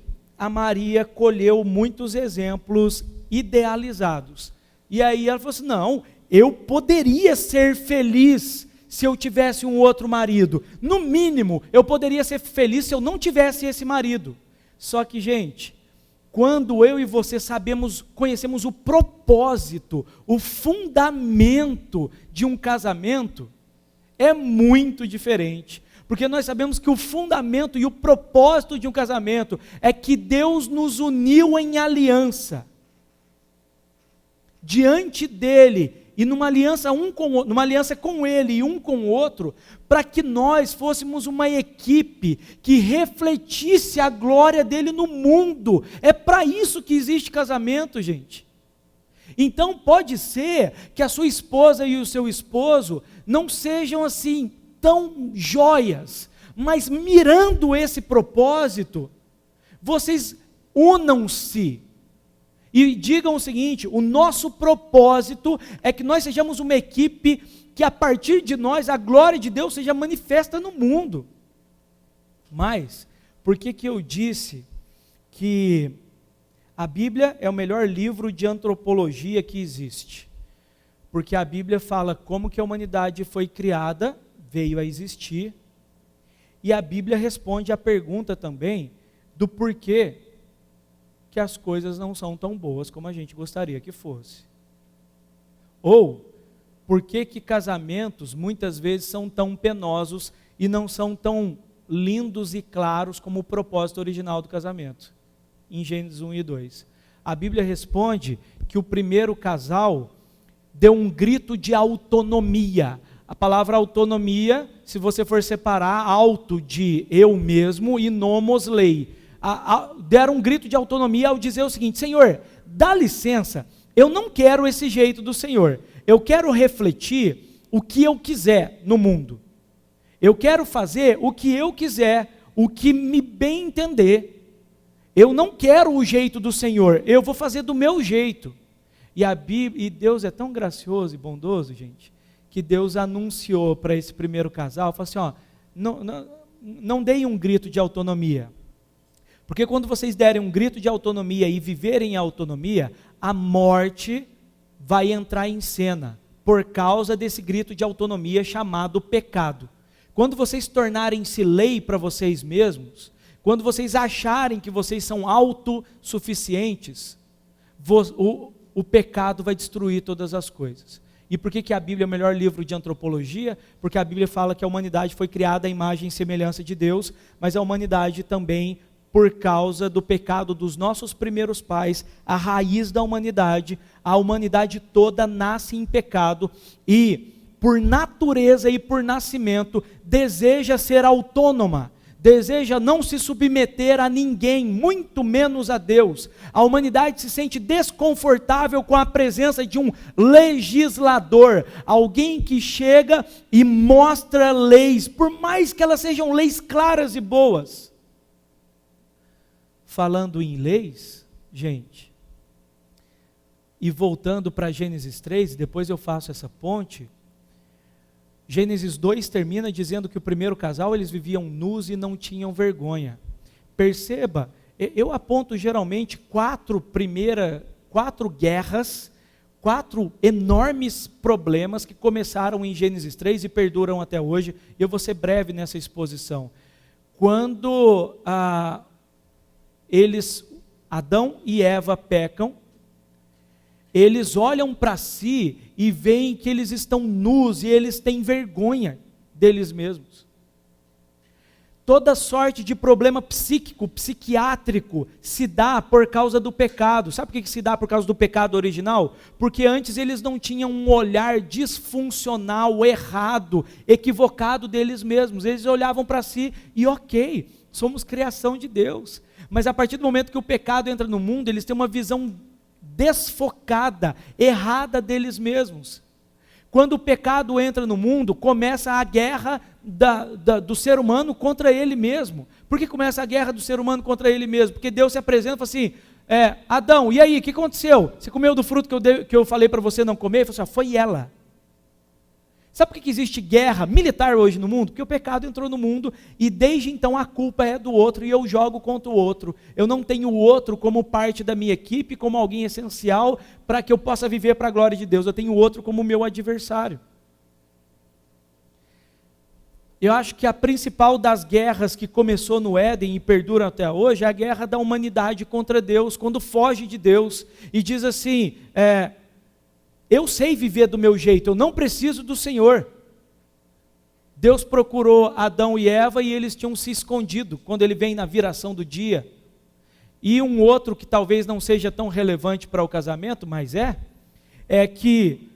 colheu muitos exemplos idealizados. E aí ela falou assim, não, eu poderia ser feliz se eu tivesse um outro marido. No mínimo, eu poderia ser feliz se eu não tivesse esse marido. Só que, gente, quando eu e você conhecemos o propósito, o fundamento de um casamento, é muito diferente. Porque nós sabemos que o fundamento e o propósito de um casamento é que Deus nos uniu em aliança. Diante dele, e numa aliança numa aliança com ele e um com o outro, para que nós fôssemos uma equipe que refletisse a glória dele no mundo. É para isso que existe casamento, gente. Então pode ser que a sua esposa e o seu esposo não sejam assim tão joias, mas mirando esse propósito, vocês unam-se. E digam o seguinte, o nosso propósito é que nós sejamos uma equipe que a partir de nós a glória de Deus seja manifesta no mundo. Mas, por que eu disse que a Bíblia é o melhor livro de antropologia que existe? Porque a Bíblia fala como que a humanidade foi criada, veio a existir, e a Bíblia responde a pergunta também do porquê que as coisas não são tão boas como a gente gostaria que fosse. Ou, por que casamentos muitas vezes são tão penosos e não são tão lindos e claros como o propósito original do casamento? Em Gênesis 1 e 2. A Bíblia responde que o primeiro casal deu um grito de autonomia. A palavra autonomia, se você for separar, auto de eu mesmo e nomos lei. Deram um grito de autonomia ao dizer o seguinte: Senhor, dá licença, eu não quero esse jeito do Senhor, eu quero refletir o que eu quiser no mundo, eu quero fazer o que eu quiser, o que me bem entender, eu não quero o jeito do Senhor, eu vou fazer do meu jeito. E Deus é tão gracioso e bondoso, gente, que Deus anunciou para esse primeiro casal, falou assim, não deem um grito de autonomia, porque quando vocês derem um grito de autonomia e viverem em autonomia, a morte vai entrar em cena, por causa desse grito de autonomia chamado pecado. Quando vocês tornarem-se lei para vocês mesmos, quando vocês acharem que vocês são autossuficientes, o pecado vai destruir todas as coisas. E por que a Bíblia é o melhor livro de antropologia? Porque a Bíblia fala que a humanidade foi criada à imagem e semelhança de Deus, mas a humanidade também, por causa do pecado dos nossos primeiros pais, a raiz da humanidade, a humanidade toda nasce em pecado e, por natureza e por nascimento, deseja ser autônoma, deseja não se submeter a ninguém, muito menos a Deus. A humanidade se sente desconfortável com a presença de um legislador, alguém que chega e mostra leis, por mais que elas sejam leis claras e boas. Falando em leis, gente, e voltando para Gênesis 3, depois eu faço essa ponte. Gênesis 2 termina dizendo que o primeiro casal, eles viviam nus e não tinham vergonha. Perceba, eu aponto geralmente quatro guerras, 4 enormes problemas que começaram em Gênesis 3 e perduram até hoje. Eu vou ser breve nessa exposição. Quando Adão e Eva pecam, eles olham para si e veem que eles estão nus e eles têm vergonha deles mesmos. Toda sorte de problema psíquico, psiquiátrico se dá por causa do pecado. Sabe por que se dá por causa do pecado original? Porque antes eles não tinham um olhar disfuncional, errado, equivocado deles mesmos. Eles olhavam para si e ok, somos criação de Deus. Mas a partir do momento que o pecado entra no mundo, eles têm uma visão desfocada, errada deles mesmos. Quando o pecado entra no mundo, começa a guerra do ser humano contra ele mesmo. Por que começa a guerra do ser humano contra ele mesmo? Porque Deus se apresenta e fala assim, Adão, e aí, o que aconteceu? Você comeu do fruto que eu falei para você não comer? Ele falou assim, foi ela. Sabe por que existe guerra militar hoje no mundo? Porque o pecado entrou no mundo e desde então a culpa é do outro e eu jogo contra o outro. Eu não tenho o outro como parte da minha equipe, como alguém essencial para que eu possa viver para a glória de Deus. Eu tenho o outro como meu adversário. Eu acho que a principal das guerras que começou no Éden e perdura até hoje é a guerra da humanidade contra Deus, quando foge de Deus e diz assim, eu sei viver do meu jeito, eu não preciso do Senhor. Deus procurou Adão e Eva e eles tinham se escondido, quando ele vem na viração do dia. E um outro que talvez não seja tão relevante para o casamento, mas é que,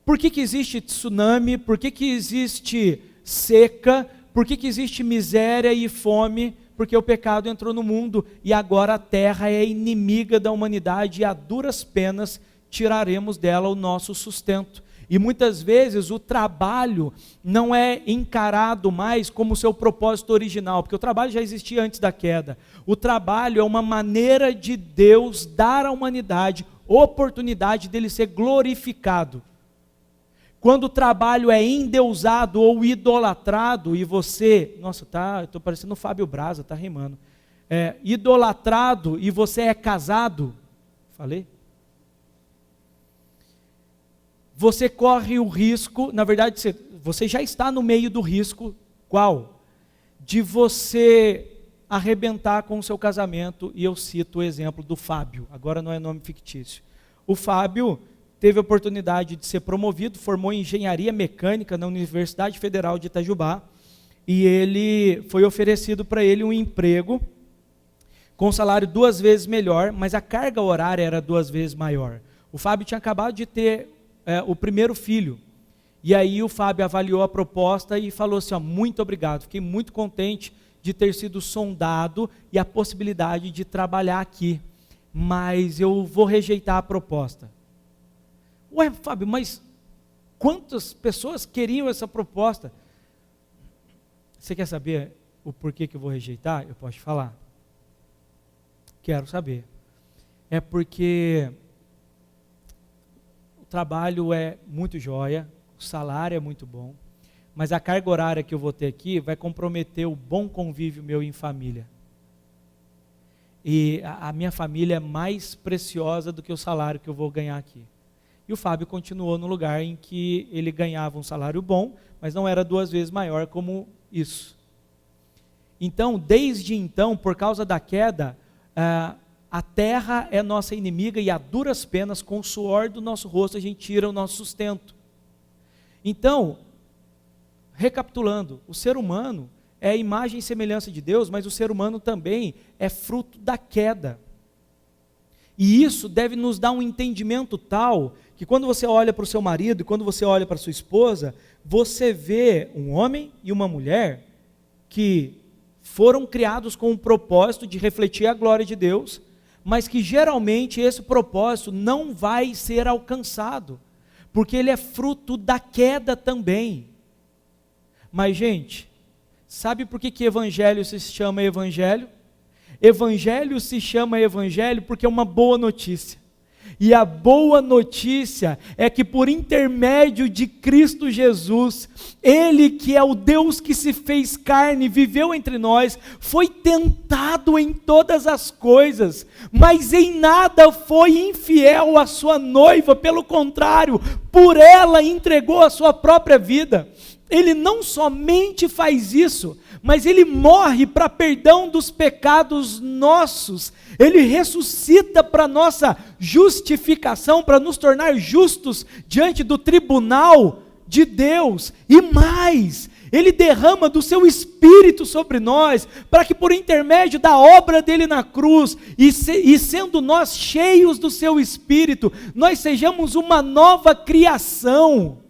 por que existe tsunami, por que existe seca, por que existe miséria e fome? Porque o pecado entrou no mundo e agora a terra é inimiga da humanidade e a duras penas tiraremos dela o nosso sustento. E muitas vezes o trabalho não é encarado mais como seu propósito original, porque o trabalho já existia antes da queda. O trabalho é uma maneira de Deus dar à humanidade oportunidade dele ser glorificado. Quando o trabalho é endeusado ou idolatrado, e você, nossa, eu estou parecendo o Fábio Braza, está rimando, idolatrado e você é casado, falei? Você corre o risco, na verdade você já está no meio do risco, qual? De você arrebentar com o seu casamento, e eu cito o exemplo do Fábio, agora não é nome fictício. O Fábio teve a oportunidade de ser promovido, formou em engenharia mecânica na Universidade Federal de Itajubá, e ele foi oferecido para ele um emprego com salário 2 vezes melhor, mas a carga horária era 2 vezes maior. O Fábio tinha acabado de ter o primeiro filho, e aí o Fábio avaliou a proposta e falou assim, muito obrigado, fiquei muito contente de ter sido sondado e a possibilidade de trabalhar aqui, mas eu vou rejeitar a proposta. Ué, Fábio, mas quantas pessoas queriam essa proposta? Você quer saber o porquê que eu vou rejeitar? Eu posso te falar. Quero saber. É porque o trabalho é muito joia, o salário é muito bom, mas a carga horária que eu vou ter aqui vai comprometer o bom convívio meu em família. E a minha família é mais preciosa do que o salário que eu vou ganhar aqui. E o Fábio continuou no lugar em que ele ganhava um salário bom, mas não era 2 vezes maior como isso. Então, desde então, por causa da queda, a terra é nossa inimiga e a duras penas, com o suor do nosso rosto, a gente tira o nosso sustento. Então, recapitulando, o ser humano é a imagem e semelhança de Deus, mas o ser humano também é fruto da queda. E isso deve nos dar um entendimento tal, que quando você olha para o seu marido e quando você olha para a sua esposa, você vê um homem e uma mulher que foram criados com o propósito de refletir a glória de Deus, mas que geralmente esse propósito não vai ser alcançado, porque ele é fruto da queda também. Mas, gente, sabe por que evangelho se chama evangelho? Evangelho se chama evangelho porque é uma boa notícia. E a boa notícia é que por intermédio de Cristo Jesus, Ele que é o Deus que se fez carne, viveu entre nós, foi tentado em todas as coisas, mas em nada foi infiel à sua noiva, pelo contrário, por ela entregou a sua própria vida. Ele não somente faz isso, mas ele morre para perdão dos pecados nossos, ele ressuscita para nossa justificação, para nos tornar justos diante do tribunal de Deus, e mais, ele derrama do seu Espírito sobre nós, para que por intermédio da obra dele na cruz, e sendo nós cheios do seu Espírito, nós sejamos uma nova criação.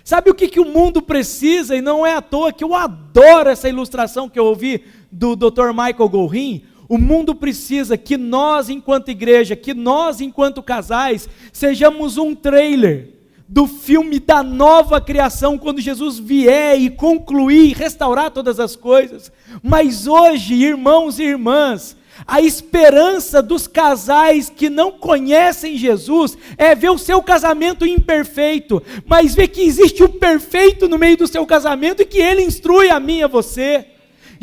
Sabe o que o mundo precisa? E não é à toa que eu adoro essa ilustração que eu ouvi do Dr. Michael Gorin. O mundo precisa que nós, enquanto igreja, que nós, enquanto casais, sejamos um trailer do filme da nova criação, quando Jesus vier e concluir, restaurar todas as coisas. Mas hoje, irmãos e irmãs, a esperança dos casais que não conhecem Jesus é ver o seu casamento imperfeito, mas ver que existe o perfeito no meio do seu casamento e que ele instrui a mim e a você.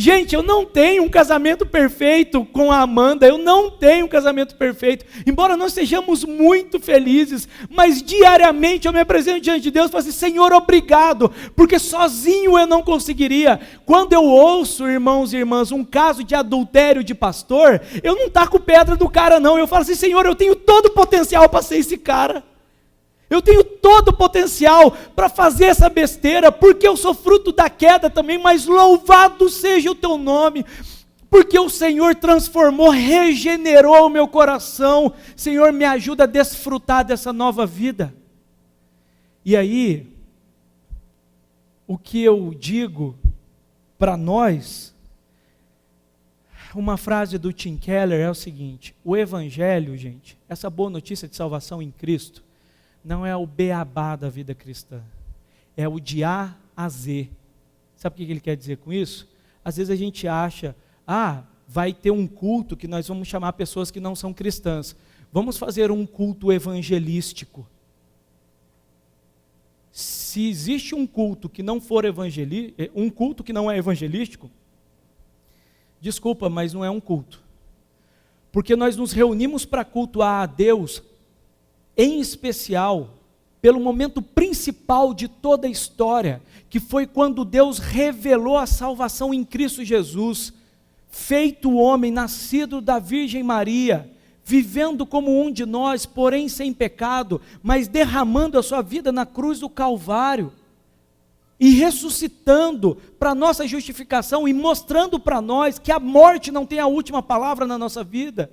Gente, eu não tenho um casamento perfeito com a Amanda, eu não tenho um casamento perfeito, embora nós sejamos muito felizes, mas diariamente eu me apresento diante de Deus e falo assim: Senhor, obrigado, porque sozinho eu não conseguiria. Quando eu ouço, irmãos e irmãs, um caso de adultério de pastor, eu não taco pedra do cara não, eu falo assim: Senhor, eu tenho todo o potencial para ser esse cara. Eu tenho todo o potencial para fazer essa besteira, porque eu sou fruto da queda também, mas louvado seja o teu nome, porque o Senhor transformou, regenerou o meu coração. Senhor, me ajuda a desfrutar dessa nova vida. E aí, o que eu digo para nós, uma frase do Tim Keller é o seguinte: o Evangelho, gente, essa boa notícia de salvação em Cristo, não é o beabá da vida cristã, é o de A a Z. Sabe o que ele quer dizer com isso? Às vezes a gente acha, vai ter um culto que nós vamos chamar pessoas que não são cristãs, vamos fazer um culto evangelístico. Se existe um culto que não for um culto que não é evangelístico, desculpa, mas não é um culto, porque nós nos reunimos para cultuar a Deus, em especial, pelo momento principal de toda a história, que foi quando Deus revelou a salvação em Cristo Jesus, feito homem, nascido da Virgem Maria, vivendo como um de nós, porém sem pecado, mas derramando a sua vida na cruz do Calvário, e ressuscitando para nossa justificação, e mostrando para nós que a morte não tem a última palavra na nossa vida.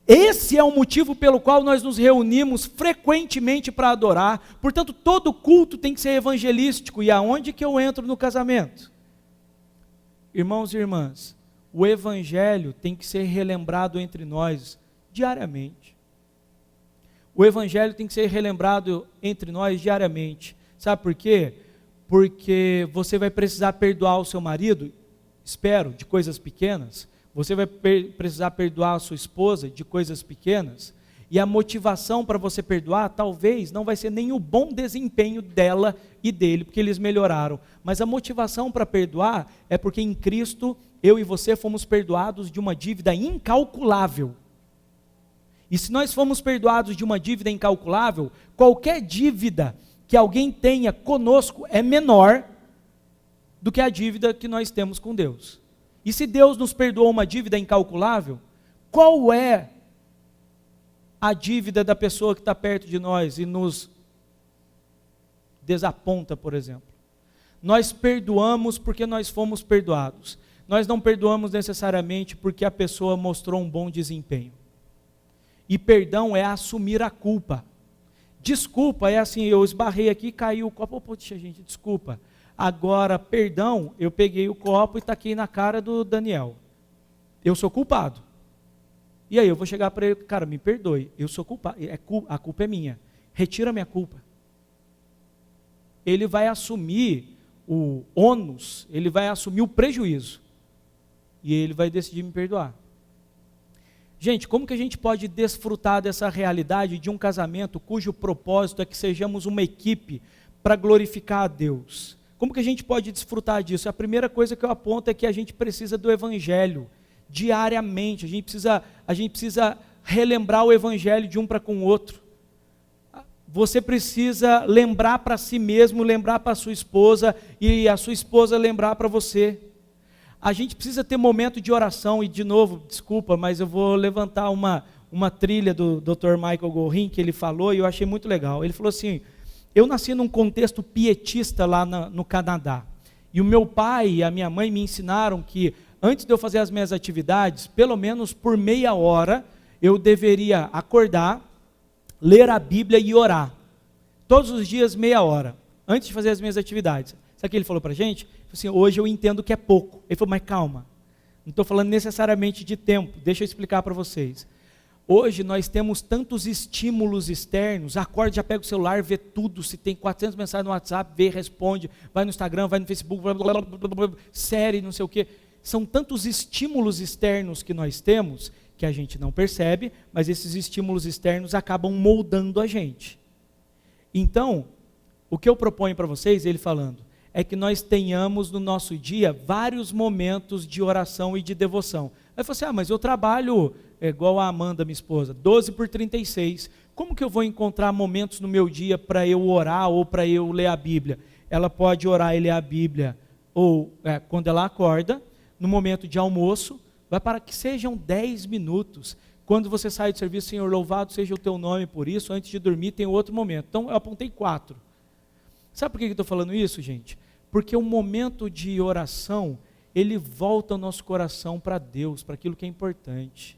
Esse é o motivo pelo qual nós nos reunimos frequentemente para adorar. Portanto, todo culto tem que ser evangelístico. E aonde que eu entro no casamento? Irmãos e irmãs, o evangelho tem que ser relembrado entre nós diariamente. O evangelho tem que ser relembrado entre nós diariamente. Sabe por quê? Porque você vai precisar perdoar o seu marido, espero, de coisas pequenas. Você vai precisar perdoar a sua esposa de coisas pequenas, e a motivação para você perdoar, talvez, não vai ser nem o bom desempenho dela e dele, porque eles melhoraram, mas a motivação para perdoar é porque em Cristo, eu e você fomos perdoados de uma dívida incalculável. E se nós fomos perdoados de uma dívida incalculável, qualquer dívida que alguém tenha conosco é menor do que a dívida que nós temos com Deus. E se Deus nos perdoou uma dívida incalculável, qual é a dívida da pessoa que está perto de nós e nos desaponta, por exemplo? Nós perdoamos porque nós fomos perdoados. Nós não perdoamos necessariamente porque a pessoa mostrou um bom desempenho. E perdão é assumir a culpa. Desculpa é assim: eu esbarrei aqui e caiu o copo. Poxa, gente, desculpa. Agora, perdão, eu peguei o copo e taquei na cara do Daniel. Eu sou culpado. E aí eu vou chegar para ele, cara, me perdoe, eu sou culpado, a culpa é minha. Retira a minha culpa. Ele vai assumir o ônus, ele vai assumir o prejuízo. E ele vai decidir me perdoar. Gente, como que a gente pode desfrutar dessa realidade de um casamento cujo propósito é que sejamos uma equipe para glorificar a Deus? Como que a gente pode desfrutar disso? A primeira coisa que eu aponto é que a gente precisa do Evangelho, diariamente. A gente precisa relembrar o Evangelho de um para com o outro. Você precisa lembrar para si mesmo, lembrar para a sua esposa, e a sua esposa lembrar para você. A gente precisa ter momento de oração, e de novo, desculpa, mas eu vou levantar uma trilha do Dr. Michael Gorin, que ele falou, e eu achei muito legal. Ele falou assim, eu nasci num contexto pietista lá no Canadá, e o meu pai e a minha mãe me ensinaram que, antes de eu fazer as minhas atividades, pelo menos por meia hora, eu deveria acordar, ler a Bíblia e orar. Todos os dias, meia hora, antes de fazer as minhas atividades. Sabe o que ele falou para a gente? Assim, hoje eu entendo que é pouco. Ele falou, mas calma, não estou falando necessariamente de tempo, deixa eu explicar para vocês. Hoje nós temos tantos estímulos externos, acorda, já pega o celular, vê tudo, se tem 400 mensagens no WhatsApp, vê, responde, vai no Instagram, vai no Facebook, série, não sei o quê. São tantos estímulos externos que nós temos, que a gente não percebe, mas esses estímulos externos acabam moldando a gente. Então, o que eu proponho para vocês, ele falando, é que nós tenhamos no nosso dia vários momentos de oração e de devoção. Aí eu falei assim, mas eu trabalho, igual a Amanda, minha esposa, 12 por 36, como que eu vou encontrar momentos no meu dia para eu orar ou para eu ler a Bíblia? Ela pode orar e ler a Bíblia, ou quando ela acorda, no momento de almoço, vai para que sejam 10 minutos. Quando você sai do serviço, Senhor, louvado seja o teu nome por isso, antes de dormir tem outro momento. Então eu apontei 4. Sabe por que eu estou falando isso, gente? Porque o momento de oração, ele volta o nosso coração para Deus, para aquilo que é importante.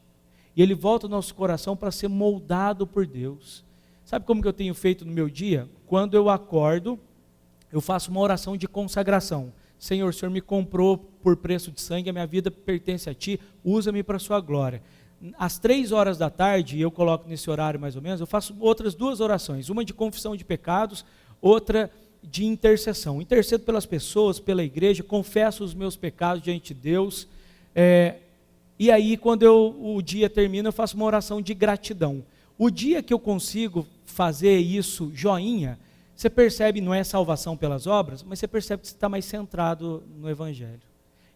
E ele volta o nosso coração para ser moldado por Deus. Sabe como que eu tenho feito no meu dia? Quando eu acordo, eu faço uma oração de consagração. Senhor, o Senhor me comprou por preço de sangue, a minha vida pertence a Ti, usa-me para a Sua glória. Às 3 horas da tarde, eu coloco nesse horário mais ou menos, eu faço outras 2 orações, uma de confissão de pecados, outra de intercessão. Intercedo pelas pessoas, pela igreja, confesso os meus pecados diante de Deus, e aí quando o dia termina, eu faço uma oração de gratidão. O dia que eu consigo fazer isso, joinha, você percebe, não é salvação pelas obras, mas você percebe que você está mais centrado no Evangelho.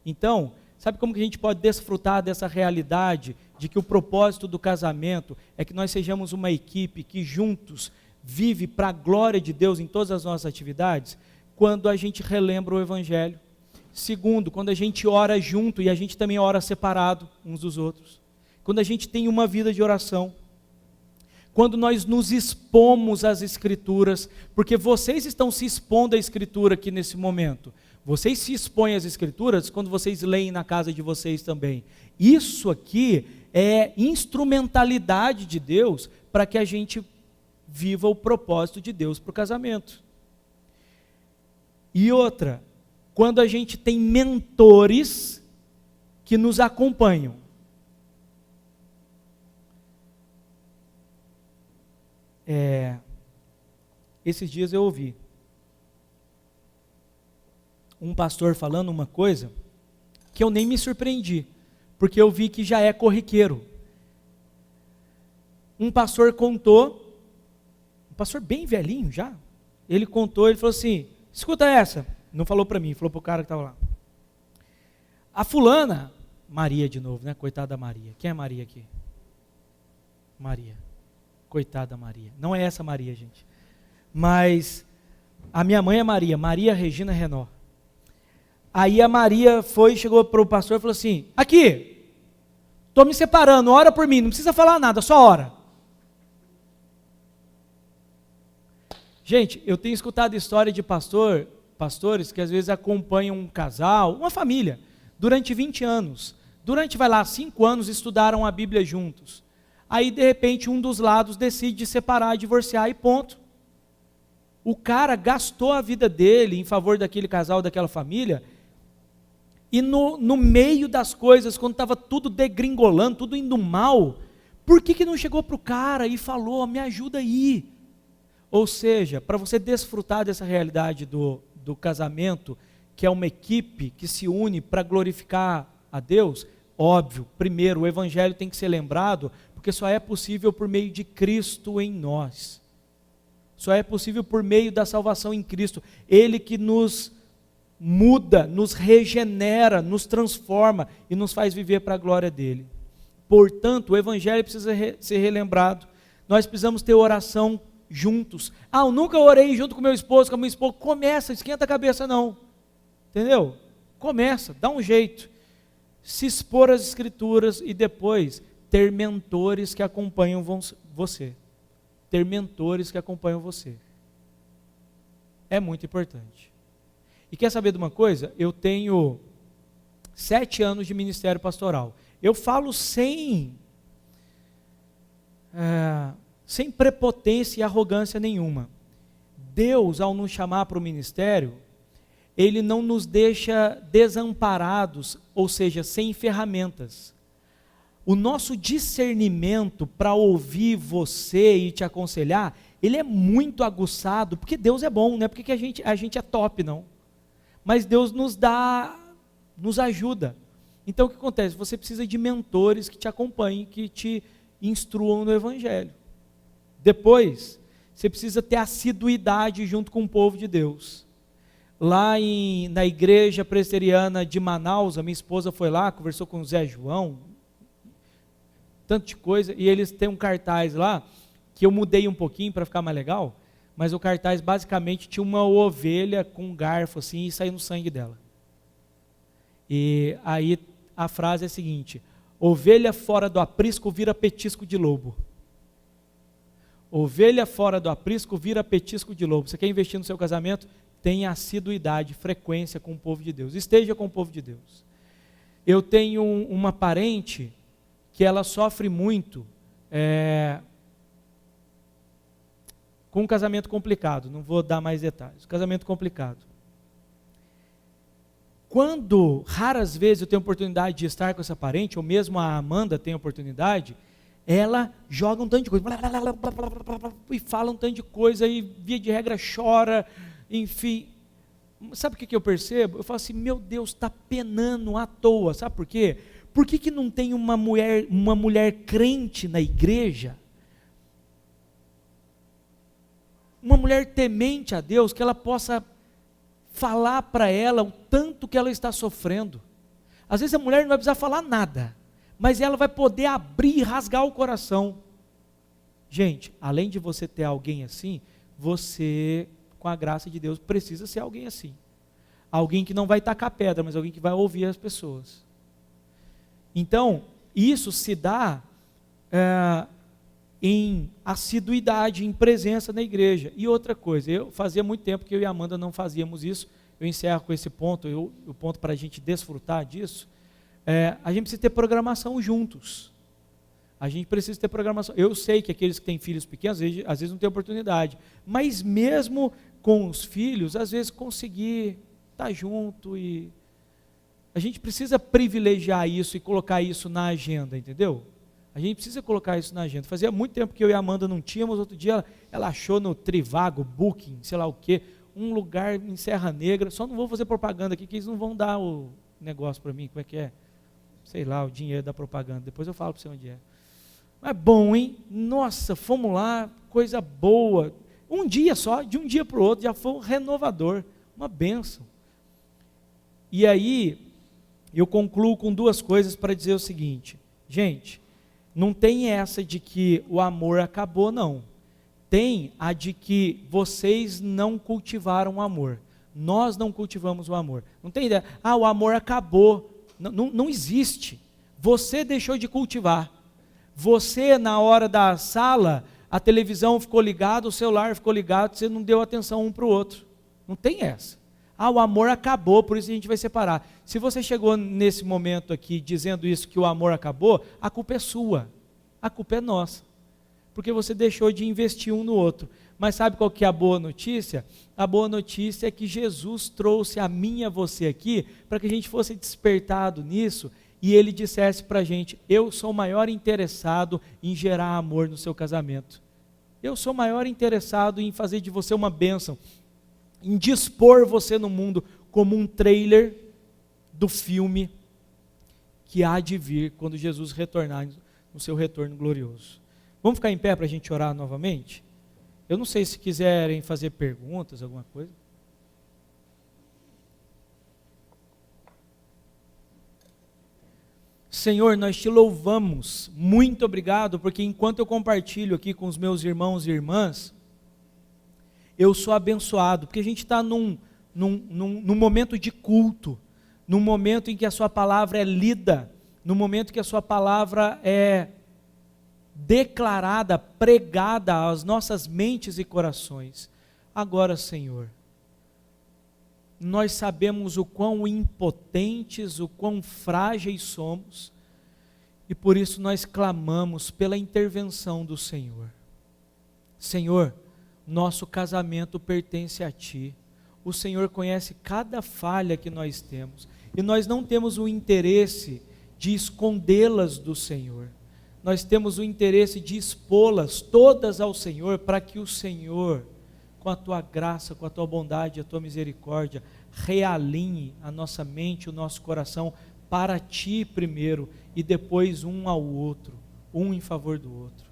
Então, sabe como que a gente pode desfrutar dessa realidade de que o propósito do casamento é que nós sejamos uma equipe que juntos vive para a glória de Deus em todas as nossas atividades? Quando a gente relembra o Evangelho. Segundo, quando a gente ora junto e a gente também ora separado uns dos outros. Quando a gente tem uma vida de oração. Quando nós nos expomos às Escrituras, porque vocês estão se expondo à Escritura aqui nesse momento. Vocês se expõem às Escrituras quando vocês leem na casa de vocês também. Isso aqui é instrumentalidade de Deus para que a gente viva o propósito de Deus para o casamento. E outra, quando a gente tem mentores que nos acompanham. Esses dias eu ouvi um pastor falando uma coisa que eu nem me surpreendi, porque eu vi que já é corriqueiro. Um pastor contou, um pastor bem velhinho já, ele contou, ele falou assim, escuta essa, não falou para mim, falou para o cara que estava lá. A fulana, Maria de novo, né? Coitada da Maria. Quem é Maria aqui? Maria. Coitada Maria. Não é essa Maria, gente. Mas a minha mãe é Maria, Maria Regina Renó. Aí a Maria chegou para o pastor e falou assim, aqui, estou me separando, ora por mim, não precisa falar nada, só ora. Gente, eu tenho escutado história de pastores que às vezes acompanham um casal, uma família, durante 20 anos. Durante, 5 anos estudaram a Bíblia juntos. Aí, de repente, um dos lados decide separar, divorciar e ponto. O cara gastou a vida dele em favor daquele casal, daquela família, e no meio das coisas, quando estava tudo degringolando, tudo indo mal, por que não chegou para o cara e falou, me ajuda aí? Ou seja, para você desfrutar dessa realidade do casamento, que é uma equipe que se une para glorificar a Deus, óbvio, primeiro, o evangelho tem que ser lembrado, porque só é possível por meio de Cristo em nós. Só é possível por meio da salvação em Cristo. Ele que nos muda, nos regenera, nos transforma e nos faz viver para a glória dele. Portanto, o evangelho precisa ser relembrado. Nós precisamos ter oração juntos. Eu nunca orei junto com meu esposo, com a minha esposa. Começa, esquenta a cabeça não. Entendeu? Começa, dá um jeito. Se expor às escrituras e depois ter mentores que acompanham você. Ter mentores que acompanham você. É muito importante. E quer saber de uma coisa? Eu tenho 7 anos de ministério pastoral. Eu falo sem prepotência e arrogância nenhuma. Deus, ao nos chamar para o ministério, Ele não nos deixa desamparados, ou seja, sem ferramentas. O nosso discernimento para ouvir você e te aconselhar, ele é muito aguçado, porque Deus é bom, não é porque a gente é top, não. Mas Deus nos ajuda. Então o que acontece? Você precisa de mentores que te acompanhem, que te instruam no evangelho. Depois, você precisa ter assiduidade junto com o povo de Deus. Lá na igreja presbiteriana de Manaus, a minha esposa foi lá, conversou com o Zé João, tanto de coisa, e eles têm um cartaz lá, que eu mudei um pouquinho para ficar mais legal, mas o cartaz basicamente tinha uma ovelha com um garfo assim, e saindo sangue dela. E aí a frase é a seguinte: ovelha fora do aprisco vira petisco de lobo. Ovelha fora do aprisco vira petisco de lobo. Você quer investir no seu casamento? Tenha assiduidade, frequência com o povo de Deus. Esteja com o povo de Deus. Eu tenho uma parente que ela sofre muito com um casamento complicado. Não vou dar mais detalhes. Casamento complicado. Quando, raras vezes eu tenho oportunidade de estar com essa parente, ou mesmo a Amanda tem oportunidade, ela joga um tanto de coisa, e fala um tanto de coisa, e via de regra chora, enfim. Sabe o que eu percebo? Eu falo assim, meu Deus, está penando à toa. Sabe por quê? Por que não tem uma mulher crente na igreja? Uma mulher temente a Deus, que ela possa falar para ela o tanto que ela está sofrendo. Às vezes a mulher não vai precisar falar nada, mas ela vai poder abrir e rasgar o coração. Gente, além de você ter alguém assim, você, com a graça de Deus, precisa ser alguém assim. Alguém que não vai tacar pedra, mas alguém que vai ouvir as pessoas. Então, isso se dá em assiduidade, em presença na igreja. E outra coisa, fazia muito tempo que eu e a Amanda não fazíamos isso. Eu encerro com esse ponto, o ponto para a gente desfrutar disso. A gente precisa ter programação juntos. A gente precisa ter programação. Eu sei que aqueles que têm filhos pequenos, às vezes não têm oportunidade. Mas mesmo com os filhos, às vezes conseguir estar junto e... A gente precisa privilegiar isso e colocar isso na agenda, entendeu? A gente precisa colocar isso na agenda. Fazia muito tempo que eu e a Amanda não tínhamos. Outro dia ela achou no Trivago, Booking, sei lá o quê, um lugar em Serra Negra. Só não vou fazer propaganda aqui, que eles não vão dar o negócio para mim. Como é que é? Sei lá, o dinheiro da propaganda. Depois eu falo para você onde é. Mas bom, hein? Nossa, fomos lá, coisa boa. Um dia só, de um dia para o outro, já foi um renovador. Uma bênção. E aí, eu concluo com 2 coisas para dizer o seguinte. Gente, não tem essa de que o amor acabou, não. Tem a de que vocês não cultivaram o amor. Nós não cultivamos o amor. Não tem ideia. O amor acabou. Não existe. Você deixou de cultivar. Você, na hora da sala, a televisão ficou ligada, o celular ficou ligado, você não deu atenção um para o outro. Não tem essa. O amor acabou, por isso a gente vai separar. Se você chegou nesse momento aqui dizendo isso, que o amor acabou, a culpa é sua, a culpa é nossa, porque você deixou de investir um no outro. Mas sabe qual que é a boa notícia? A boa notícia é que Jesus trouxe a mim e a você aqui, para que a gente fosse despertado nisso, e Ele dissesse para a gente: eu sou o maior interessado em gerar amor no seu casamento. Eu sou o maior interessado em fazer de você uma bênção, em dispor você no mundo como um trailer do filme que há de vir quando Jesus retornar no seu retorno glorioso. Vamos ficar em pé para a gente orar novamente? Eu não sei se quiserem fazer perguntas, alguma coisa. Senhor, nós te louvamos, muito obrigado, porque enquanto eu compartilho aqui com os meus irmãos e irmãs, eu sou abençoado, porque a gente está num momento de culto, num momento em que a sua palavra é lida, num momento que a sua palavra é declarada, pregada às nossas mentes e corações. Agora, Senhor, nós sabemos o quão impotentes, o quão frágeis somos, e por isso nós clamamos pela intervenção do Senhor. Senhor, nosso casamento pertence a Ti, o Senhor conhece cada falha que nós temos, e nós não temos o interesse de escondê-las do Senhor, nós temos o interesse de expô-las todas ao Senhor, para que o Senhor, com a Tua graça, com a Tua bondade, a Tua misericórdia, realinhe a nossa mente, o nosso coração para Ti primeiro, e depois um ao outro, um em favor do outro.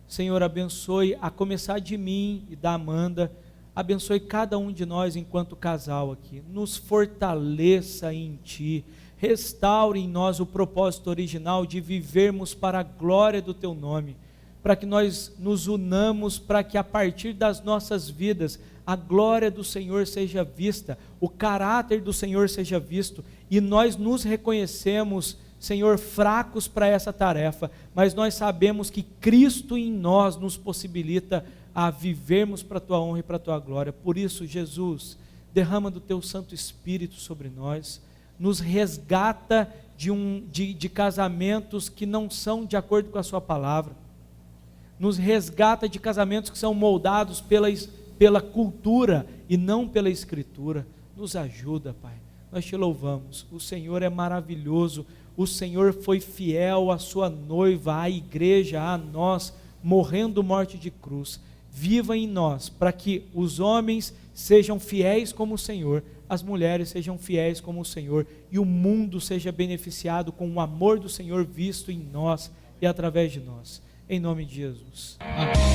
Senhor, abençoe, a começar de mim e da Amanda, abençoe cada um de nós enquanto casal aqui, nos fortaleça em Ti, restaure em nós o propósito original de vivermos para a glória do Teu nome, para que nós nos unamos, para que a partir das nossas vidas, a glória do Senhor seja vista, o caráter do Senhor seja visto, e nós nos reconhecemos, Senhor, fracos para essa tarefa, mas nós sabemos que Cristo em nós nos possibilita a vivermos para a Tua honra e para a Tua glória. Por isso, Jesus, derrama do Teu Santo Espírito sobre nós, nos resgata de casamentos que não são de acordo com a Sua palavra, nos resgata de casamentos que são moldados pela cultura e não pela Escritura. Nos ajuda, Pai, nós Te louvamos, o Senhor é maravilhoso, o Senhor foi fiel à Sua noiva, à igreja, a nós, morrendo morte de cruz. Viva em nós, para que os homens sejam fiéis como o Senhor, as mulheres sejam fiéis como o Senhor, e o mundo seja beneficiado com o amor do Senhor visto em nós e através de nós. Em nome de Jesus. Amém.